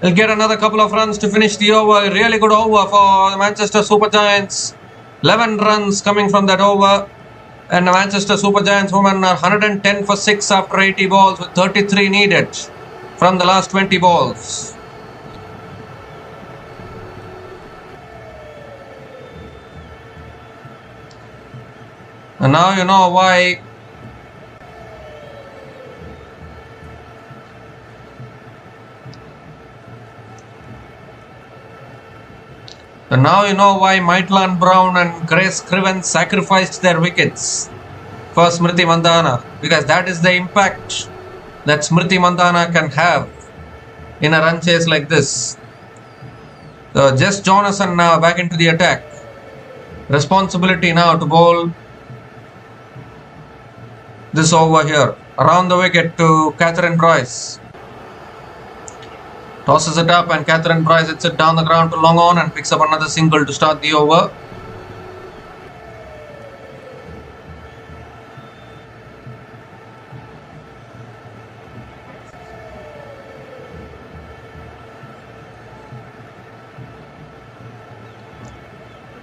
He'll get another couple of runs to finish the over. Really good over for the Manchester Super Giants. 11 runs coming from that over. And the Manchester Super Giants women are 110 for 6 after 80 balls with 33 needed from the last 20 balls. And now you know why Maitland Brown and Grace Scriven sacrificed their wickets for Smriti Mandhana, because that is the impact that Smriti Mandhana can have in a run chase like this. So Jess Jonathan now back into the attack. Responsibility now to bowl this over here. Around the wicket to Catherine Bryce. Tosses it up and Catherine Bryce hits it down the ground to long on and picks up another single to start the over.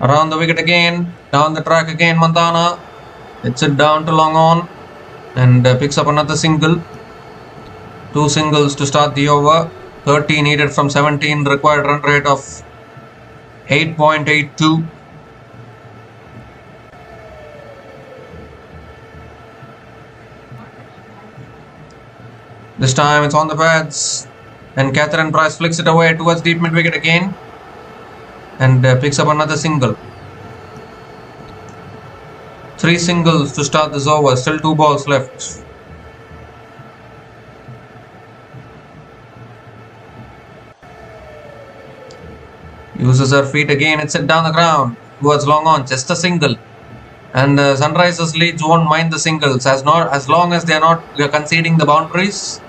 Around the wicket again, down the track again Mandhana. Hits it down to long on and picks up another single. 2 singles to start the over. 30 needed from 17, required run rate of 8.82. This time it's on the pads and Catherine Bryce flicks it away towards deep mid wicket again and picks up another single. 3 singles to start this over, still 2 balls left. Uses her feet again, hits it down the ground towards long on, just a single. And Sunrisers Leeds won't mind the singles as long as they are conceding the boundaries.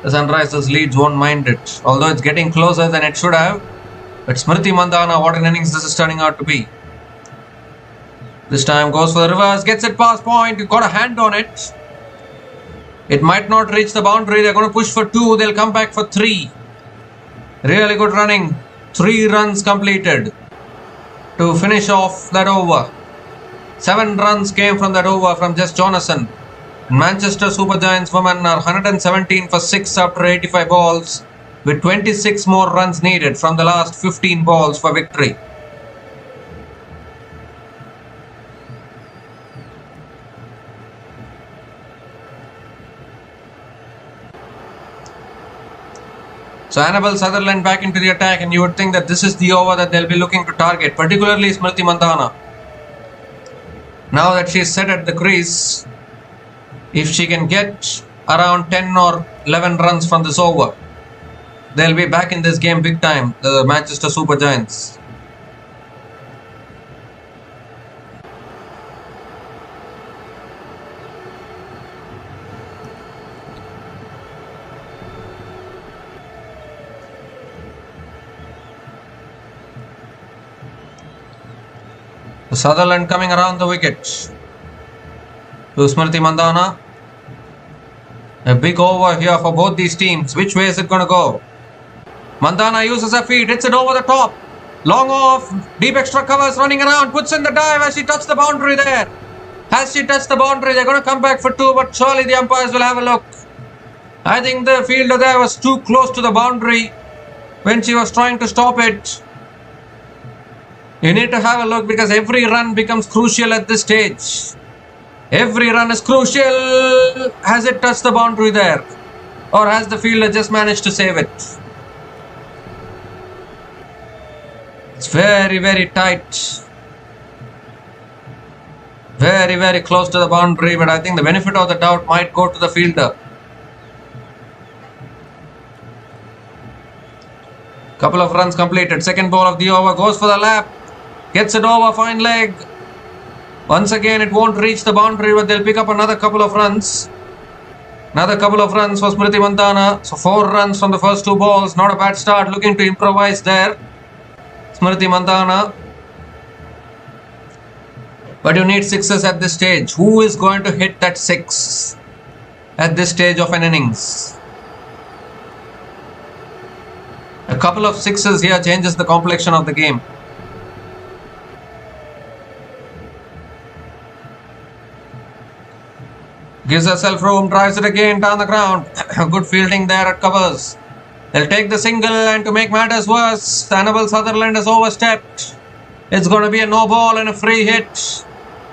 The Sunrisers Leeds won't mind it, although it's getting closer than it should have. But Smriti Mandhana, what an innings this is turning out to be. This time goes for the reverse, gets it past point, got a hand on it. It might not reach the boundary, they're going to push for 2, they'll come back for 3. Really good running. 3 runs completed to finish off that over. 7 runs came from that over from Jess Jonathan. Manchester Super Giants women are 117 for 6 after 85 balls with 26 more runs needed from the last 15 balls for victory. So Annabelle Sutherland back into the attack, and you would think that this is the over that they'll be looking to target, particularly Smriti Mandhana. Now that she's set at the crease, if she can get around 10 or 11 runs from this over, they'll be back in this game big time, the Manchester Super Giants. Sutherland coming around the wicket to Smriti Mandhana. A big over here for both these teams. Which way is it going to go? Mandhana uses her feet, hits it over the top. Long off, deep extra covers running around, puts in the dive as she touched the boundary there. Has she touched the boundary? They're going to come back for 2, but surely the umpires will have a look. I think the fielder there was too close to the boundary when she was trying to stop it. You need to have a look because every run becomes crucial at this stage. Every run is crucial. Has it touched the boundary there? Or has the fielder just managed to save it? It's very, very tight. Very, very close to the boundary, but I think the benefit of the doubt might go to the fielder. Couple of runs completed. Second ball of the over goes for the lap. Gets it over, fine leg. Once again, it won't reach the boundary, but they'll pick up another couple of runs. Another couple of runs for Smriti Mandhana. So 4 runs from the first 2 balls. Not a bad start. Looking to improvise there, Smriti Mandhana. But you need sixes at this stage. Who is going to hit that 6 at this stage of an innings? A couple of sixes here changes the complexion of the game. Gives herself room, drives it again down the ground. Good fielding there at covers. They'll take the single, and to make matters worse, Annabelle Sutherland has overstepped. It's going to be a no ball and a free hit.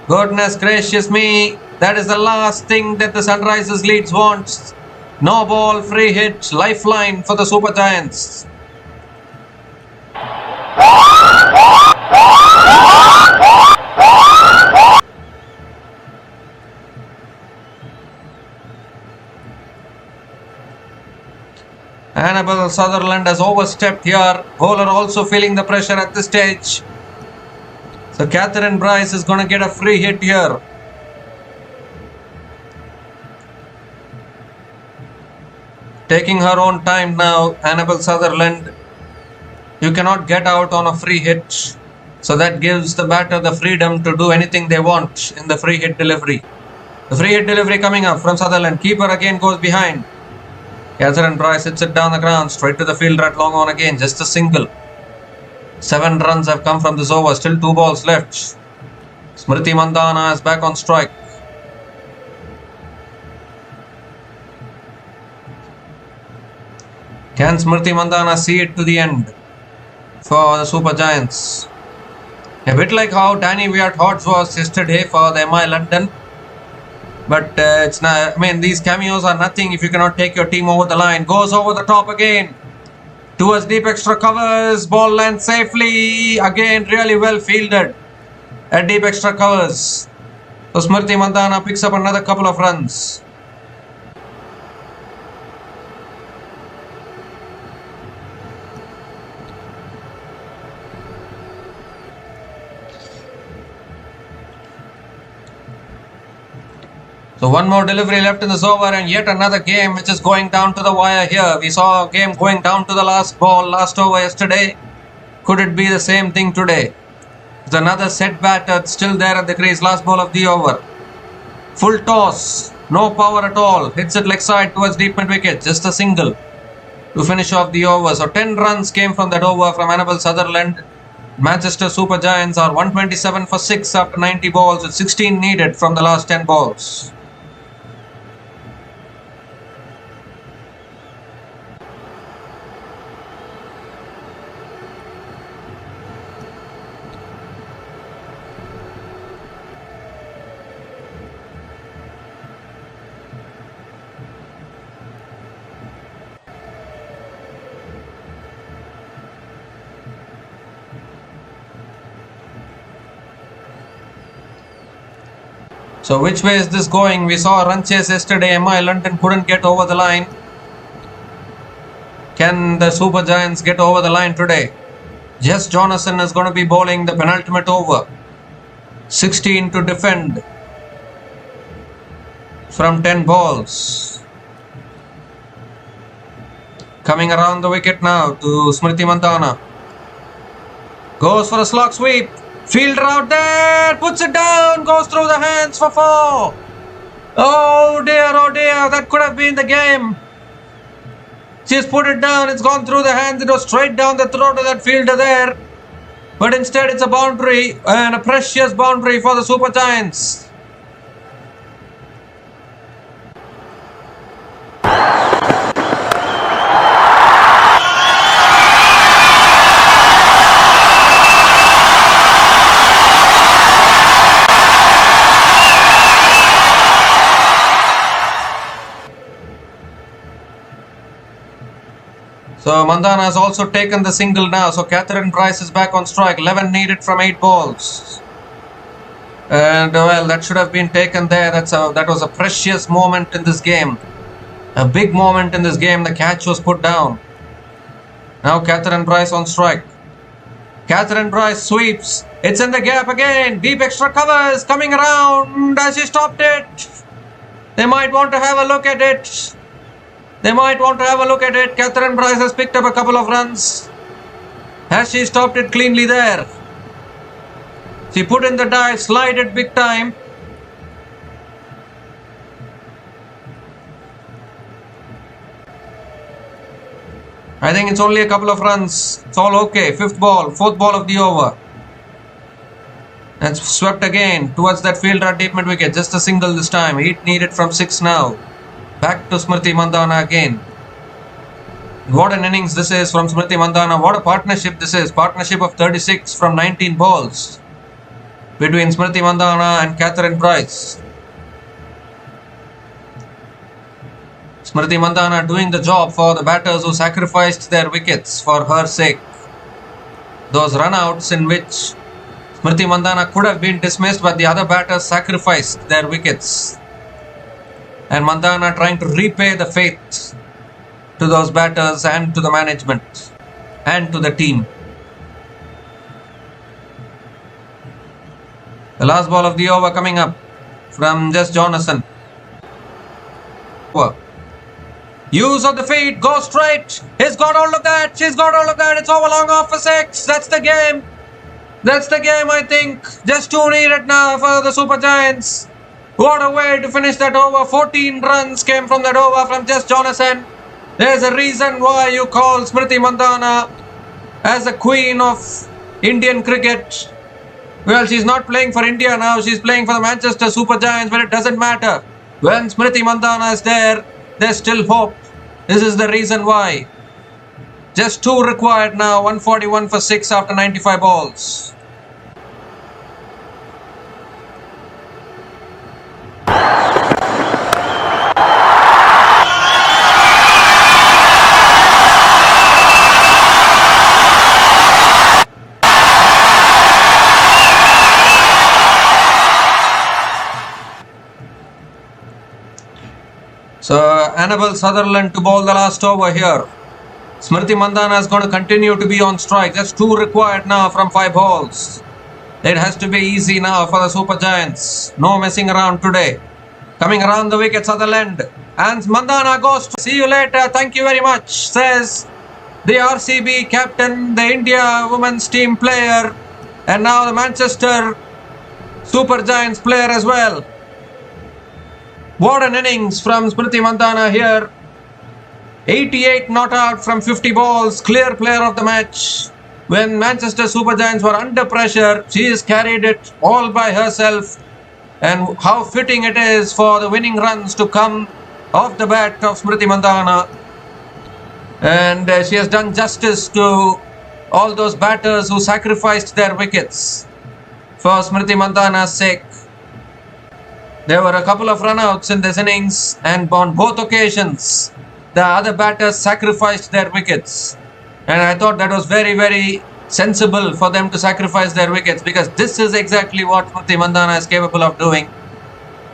Goodness gracious me. That is the last thing that the Sunrisers Leeds wants. No ball, free hit, lifeline for the Super Giants. Annabelle Sutherland has overstepped here. Bowler also feeling the pressure at this stage. So Catherine Bryce is going to get a free hit here. Taking her own time now, Annabelle Sutherland. You cannot get out on a free hit. So that gives the batter the freedom to do anything they want in the free hit delivery. The free hit delivery coming up from Sutherland. Keeper again goes behind. Catherine Bryce hits it down the ground, straight to the fielder at long on again, just a single. 7 runs have come from this over, still 2 balls left. Smriti Mandhana is back on strike. Can Smriti Mandhana see it to the end for the Super Giants? A bit like how Danny Wyatt Hodge was yesterday for the MI London. But it's not, I mean, these cameos are nothing if you cannot take your team over the line. Goes over the top again. Towards deep extra covers. Ball lands safely. Again, really well fielded at deep extra covers. So Smriti Mandhana picks up another couple of runs. So one more delivery left in this over, and yet another game which is going down to the wire here. We saw a game going down to the last ball, last over yesterday. Could it be the same thing today? It's another set batter still there at the crease, last ball of the over. Full toss, no power at all. Hits it leg side towards deep mid wicket, just a single to finish off the over. So 10 runs came from that over from Annabelle Sutherland. Manchester Super Giants are 127 for 6 after 90 balls, with 16 needed from the last 10 balls. So which way is this going? We saw a run chase yesterday. MI London couldn't get over the line. Can the Super Giants get over the line today? Jess Jonathan is going to be bowling the penultimate over. 16 to defend from 10 balls. Coming around the wicket now to Smriti Mandhana. Goes for a slog sweep. Fielder out there, puts it down, goes through the hands for 4. Oh dear, that could have been the game. She's put it down, it's gone through the hands, it was straight down the throat of that fielder there. But instead it's a boundary, and a precious boundary for the Super Giants. So So Mandana has also taken the single now. So Catherine Bryce is back on strike. 11 needed from 8 balls. And well, that should have been taken there. That was a precious moment in this game. A big moment in this game. The catch was put down. Now Catherine Bryce on strike. Catherine Bryce sweeps. It's in the gap again. Deep extra covers coming around. Has she stopped it? They might want to have a look at it. Catherine Bryce has picked up a couple of runs. Has she stopped it cleanly there? She put in the dive, slide it big time. I think it's only a couple of runs. It's all okay. Fourth ball of the over. That's swept again towards that fielder deep mid wicket. Just a single this time. 8 needed from 6 now. Back to Smriti Mandhana again. What an innings this is from Smriti Mandhana. What a partnership this is. Partnership of 36 from 19 balls between Smriti Mandhana and Catherine Bryce. Smriti Mandhana doing the job for the batters who sacrificed their wickets for her sake. Those runouts in which Smriti Mandhana could have been dismissed, but the other batters sacrificed their wickets. And Mandhana trying to repay the faith to those batters and to the management and to the team. The last ball of the over coming up from Jess Jonathan. Use of the feet, go straight. He's got all of that. She's got all of that. It's over long off for 6. That's the game. I think. Just 2 needed now for the Super Giants. What a way to finish that over. 14 runs came from that over from Jess Jonathan. There's a reason why you call Smriti Mandhana as the queen of Indian cricket. Well, she's not playing for India now. She's playing for the Manchester Super Giants, but it doesn't matter. When Smriti Mandhana is there, there's still hope. This is the reason why. Just 2 required now. 141 for 6 after 95 balls. So Annabel Sutherland to bowl the last over here. Smriti Mandhana is going to continue to be on strike. Just 2 required now from 5 balls. It has to be easy now for the Super Giants. No messing around today. Coming around the wicket, Sutherland. And Mandhana goes to see you later. Thank you very much, says the RCB captain, the India women's team player, and now the Manchester Super Giants player as well. What an innings from Smriti Mandhana here. 88 not out from 50 balls. Clear player of the match. When Manchester Super Giants were under pressure, she has carried it all by herself. And how fitting it is for the winning runs to come off the bat of Smriti Mandhana. And she has done justice to all those batters who sacrificed their wickets for Smriti Mandhana's sake. There were a couple of runouts in this innings, and on both occasions, the other batters sacrificed their wickets. And I thought that was very, very sensible for them to sacrifice their wickets, because this is exactly what Smriti Mandhana is capable of doing.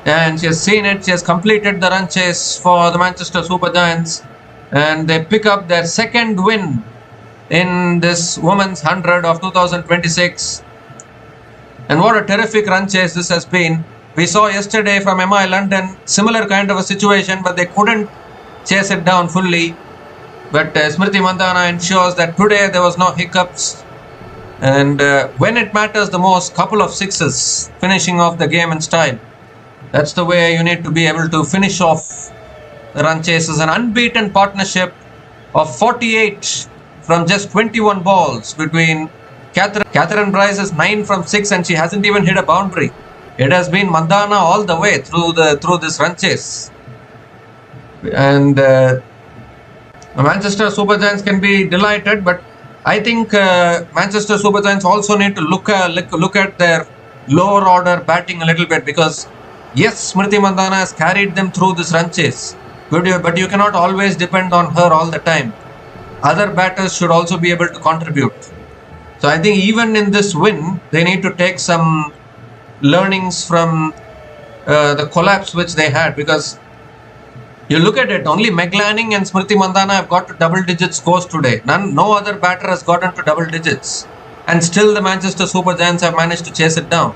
And she has seen it. She has completed the run chase for the Manchester Super Giants, and they pick up their second win in this Women's 100 of 2026. And what a terrific run chase this has been. We saw yesterday from MI London, similar kind of a situation, but they couldn't chase it down fully. But Smriti Mandhana ensures that today there was no hiccups. And when it matters the most, couple of 6s, finishing off the game in style. That's the way you need to be able to finish off the run chases. An unbeaten partnership of 48 from just 21 balls between Catherine Bryce is 9 from 6, and she hasn't even hit a boundary. It has been Mandhana all the way through this run chase. And the Manchester Super Giants can be delighted, but I think Manchester Super Giants also need to look at their lower order batting a little bit, because yes, Smriti Mandhana has carried them through this run chase, but you cannot always depend on her all the time. other batters should also be able to contribute. So I think even in this win, they need to take some learnings from the collapse which they had, because you look at it, only Meg Lanning and Smriti Mandhana have got to double-digit scores today. No other batter has gotten to double digits, and still the Manchester Super Giants have managed to chase it down.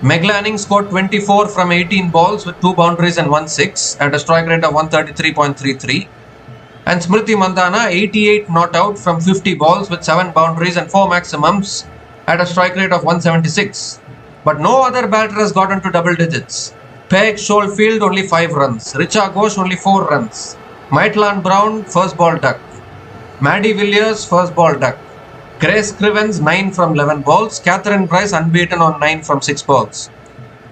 Meg Lanning scored 24 from 18 balls with 2 boundaries and 1 6 at a strike rate of 133.33. And Smriti Mandhana 88 not out from 50 balls with 7 boundaries and 4 maximums at a strike rate of 176. But no other batter has gotten to double digits. Peg Schofield only 5 runs. Richa Ghosh only 4 runs. Maitland Brown first ball duck. Maddie Villiers first ball duck. Grace Crivens 9 from 11 balls. Catherine Price unbeaten on 9 from 6 balls.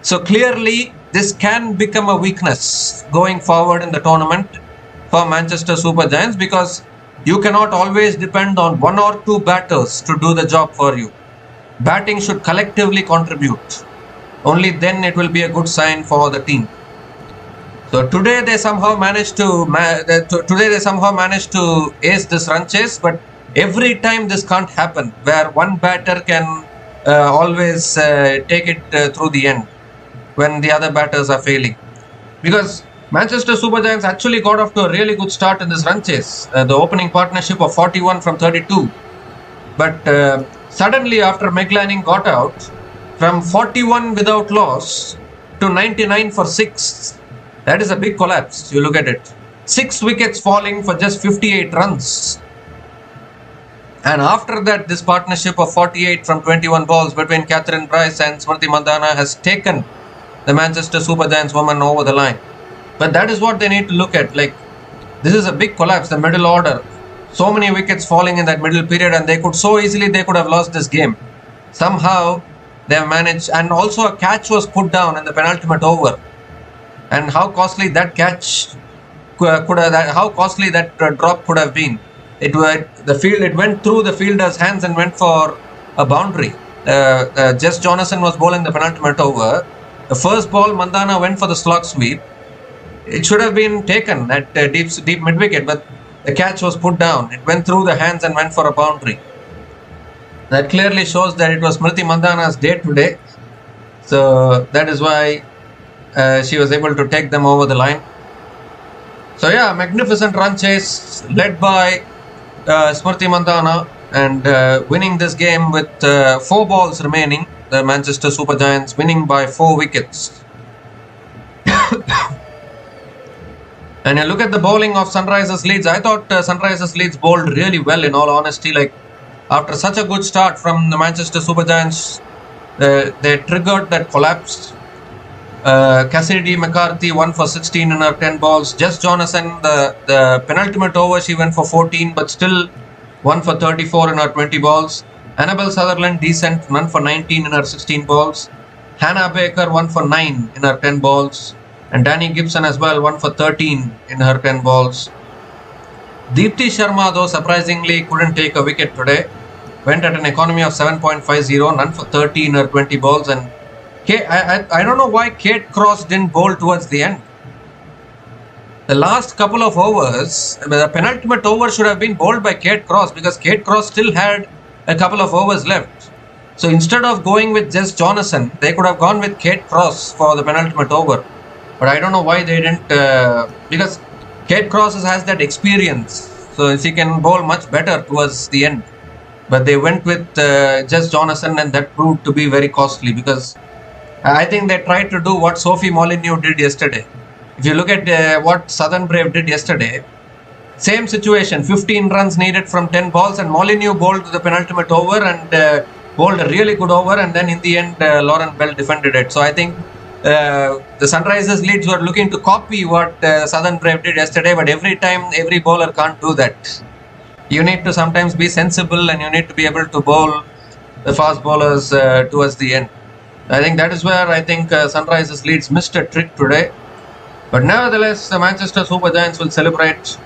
So clearly this can become a weakness going forward in the tournament for Manchester Super Giants, because you cannot always depend on 1 or 2 batters to do the job for you. Batting should collectively contribute. Only then it will be a good sign for the team. So today they somehow managed to ace this run chase, but every time this can't happen, where one batter can always take it through the end when the other batters are failing. Because Manchester Super Giants actually got off to a really good start in this run chase. The opening partnership of 41 from 32. But suddenly after Meg Lanning got out, from 41 without loss to 99 for 6, that is a big collapse. You look at it. 6 wickets falling for just 58 runs. And after that, this partnership of 48 from 21 balls between Catherine Price and Smriti Mandhana has taken the Manchester Super Giants women over the line. But that is what they need to look at. Like, this is a big collapse, the middle order. So many wickets falling in that middle period, and they could have lost this game. Somehow they have managed, and also a catch was put down in the penultimate over. And how costly that catch drop could have been. It went through the fielder's hands and went for a boundary. Jess Jonathan was bowling the penultimate over. The first ball, Mandhana went for the slog sweep. It should have been taken at deep mid wicket, but the catch was put down. It went through the hands and went for a boundary. That clearly shows that it was Smriti Mandhana's day today. So that is why she was able to take them over the line. So yeah, magnificent run chase led by Smriti Mandhana, and winning this game with 4 balls remaining. The Manchester Super Giants winning by 4 wickets. And you look at the bowling of Sunrisers Leeds. I thought Sunrisers Leeds bowled really well, in all honesty. Like, after such a good start from the Manchester Super Giants, they triggered that collapse. Cassidy McCarthy 1 for 16 in her 10 balls. Jess Jonathan, the penultimate over, she went for 14, but still 1 for 34 in her 20 balls. Annabelle Sutherland decent, none for 19 in her 16 balls. Hannah Baker 1 for 9 in her 10 balls. And Danny Gibson as well, 1 for 13 in her 10 balls. Deepti Sharma, though, surprisingly couldn't take a wicket today. Went at an economy of 7.50, none for 30 in her 20 balls. And I don't know why Kate Cross didn't bowl towards the end. The last couple of overs, the penultimate over should have been bowled by Kate Cross, because Kate Cross still had a couple of overs left. So instead of going with Jess Jonathan, they could have gone with Kate Cross for the penultimate over. But I don't know why they didn't, because Kate Cross has that experience, so she can bowl much better towards the end. But they went with Jess Jonathan, and that proved to be very costly, because I think they tried to do what Sophie Molyneux did yesterday. If you look at what Southern Brave did yesterday, same situation, 15 runs needed from 10 balls, and Molyneux bowled the penultimate over and bowled a really good over, and then in the end Lauren Bell defended it. So I think the Sunrisers Leeds were looking to copy what Southern Brave did yesterday, but every time every bowler can't do that. You need to sometimes be sensible, and you need to be able to bowl the fast bowlers towards the end. I think that is where Sunrisers Leeds missed a trick today. But nevertheless, the Manchester Super Giants will celebrate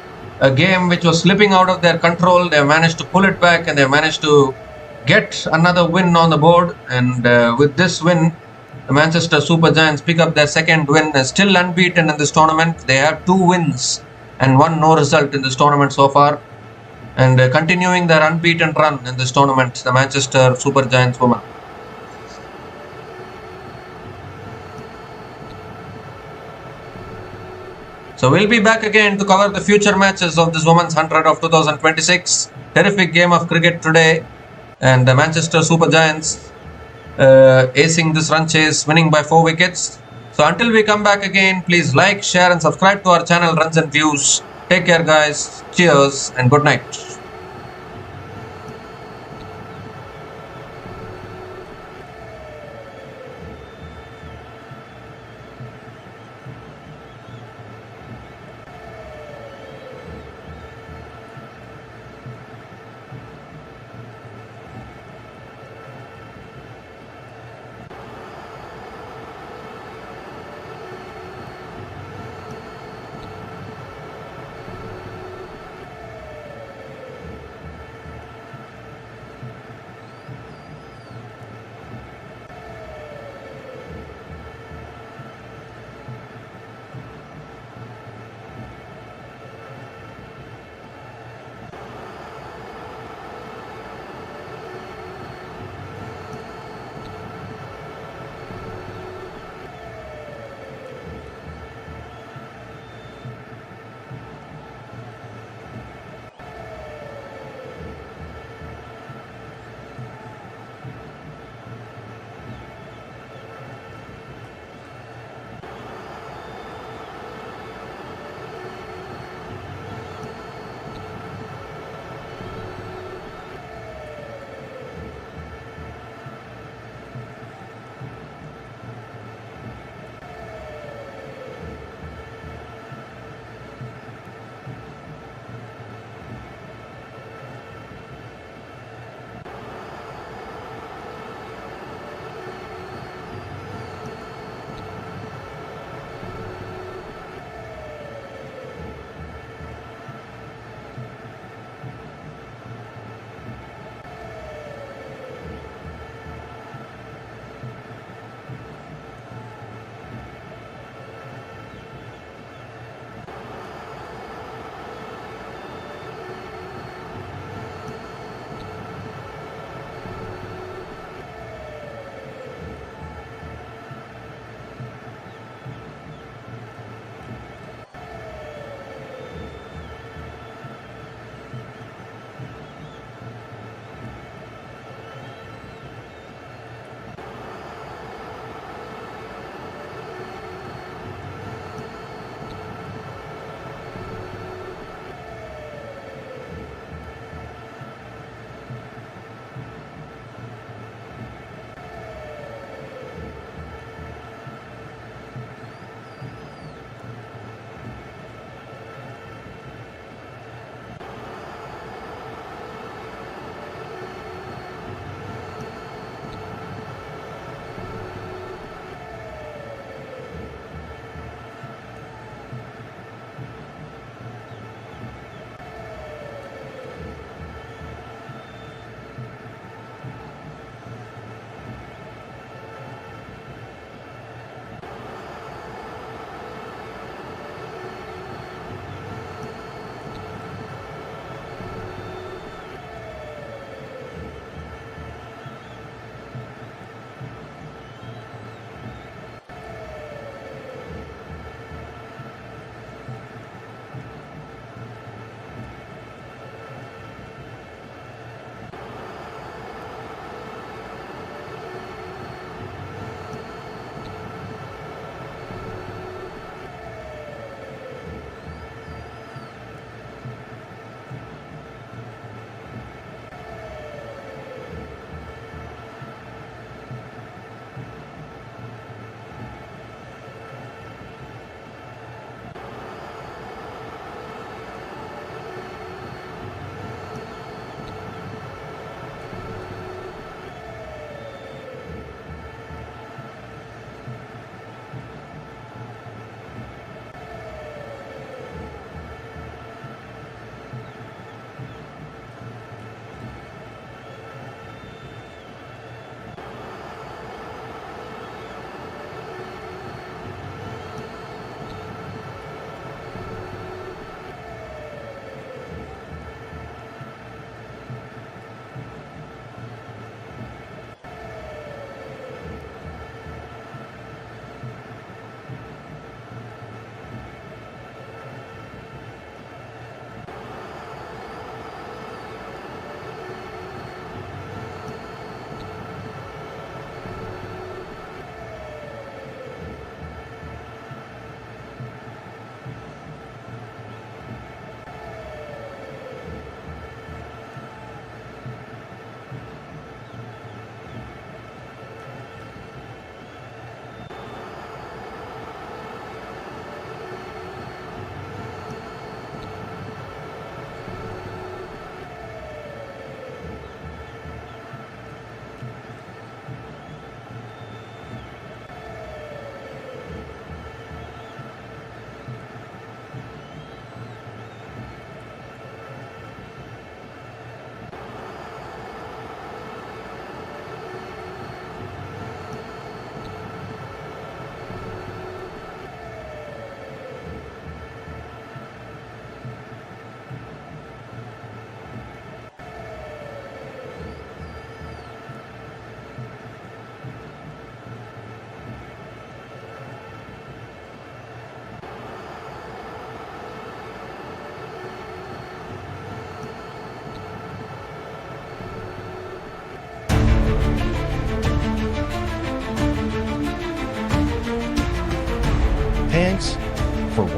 a game which was slipping out of their control. They managed to pull it back, and they managed to get another win on the board. And with this win, the Manchester Super Giants pick up their second win. They're still unbeaten in this tournament. They have 2 wins and 1 no result in this tournament so far. and continuing their unbeaten run in this tournament, the Manchester Super Giants women. So we'll be back again to cover the future matches of this Women's 100 of 2026. Terrific game of cricket today, and the Manchester Super Giants acing this run chase, winning by 4 wickets. So until we come back again, please like, share and subscribe to our channel Runs and Views. Take care guys, cheers and good night.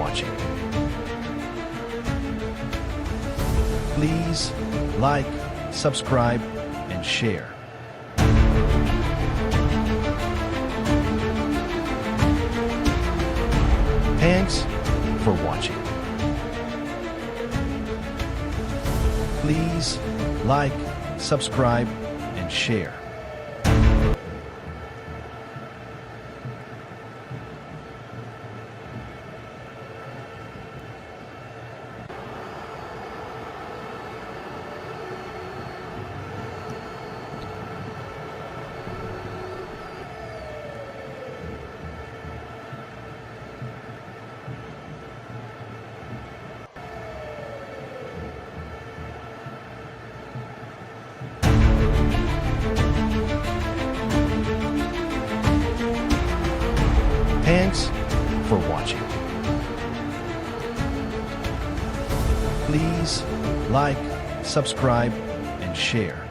watching. Please like, subscribe, and share. Thanks for watching. Please like, subscribe, and share. Thanks for watching. Please like, subscribe, and share.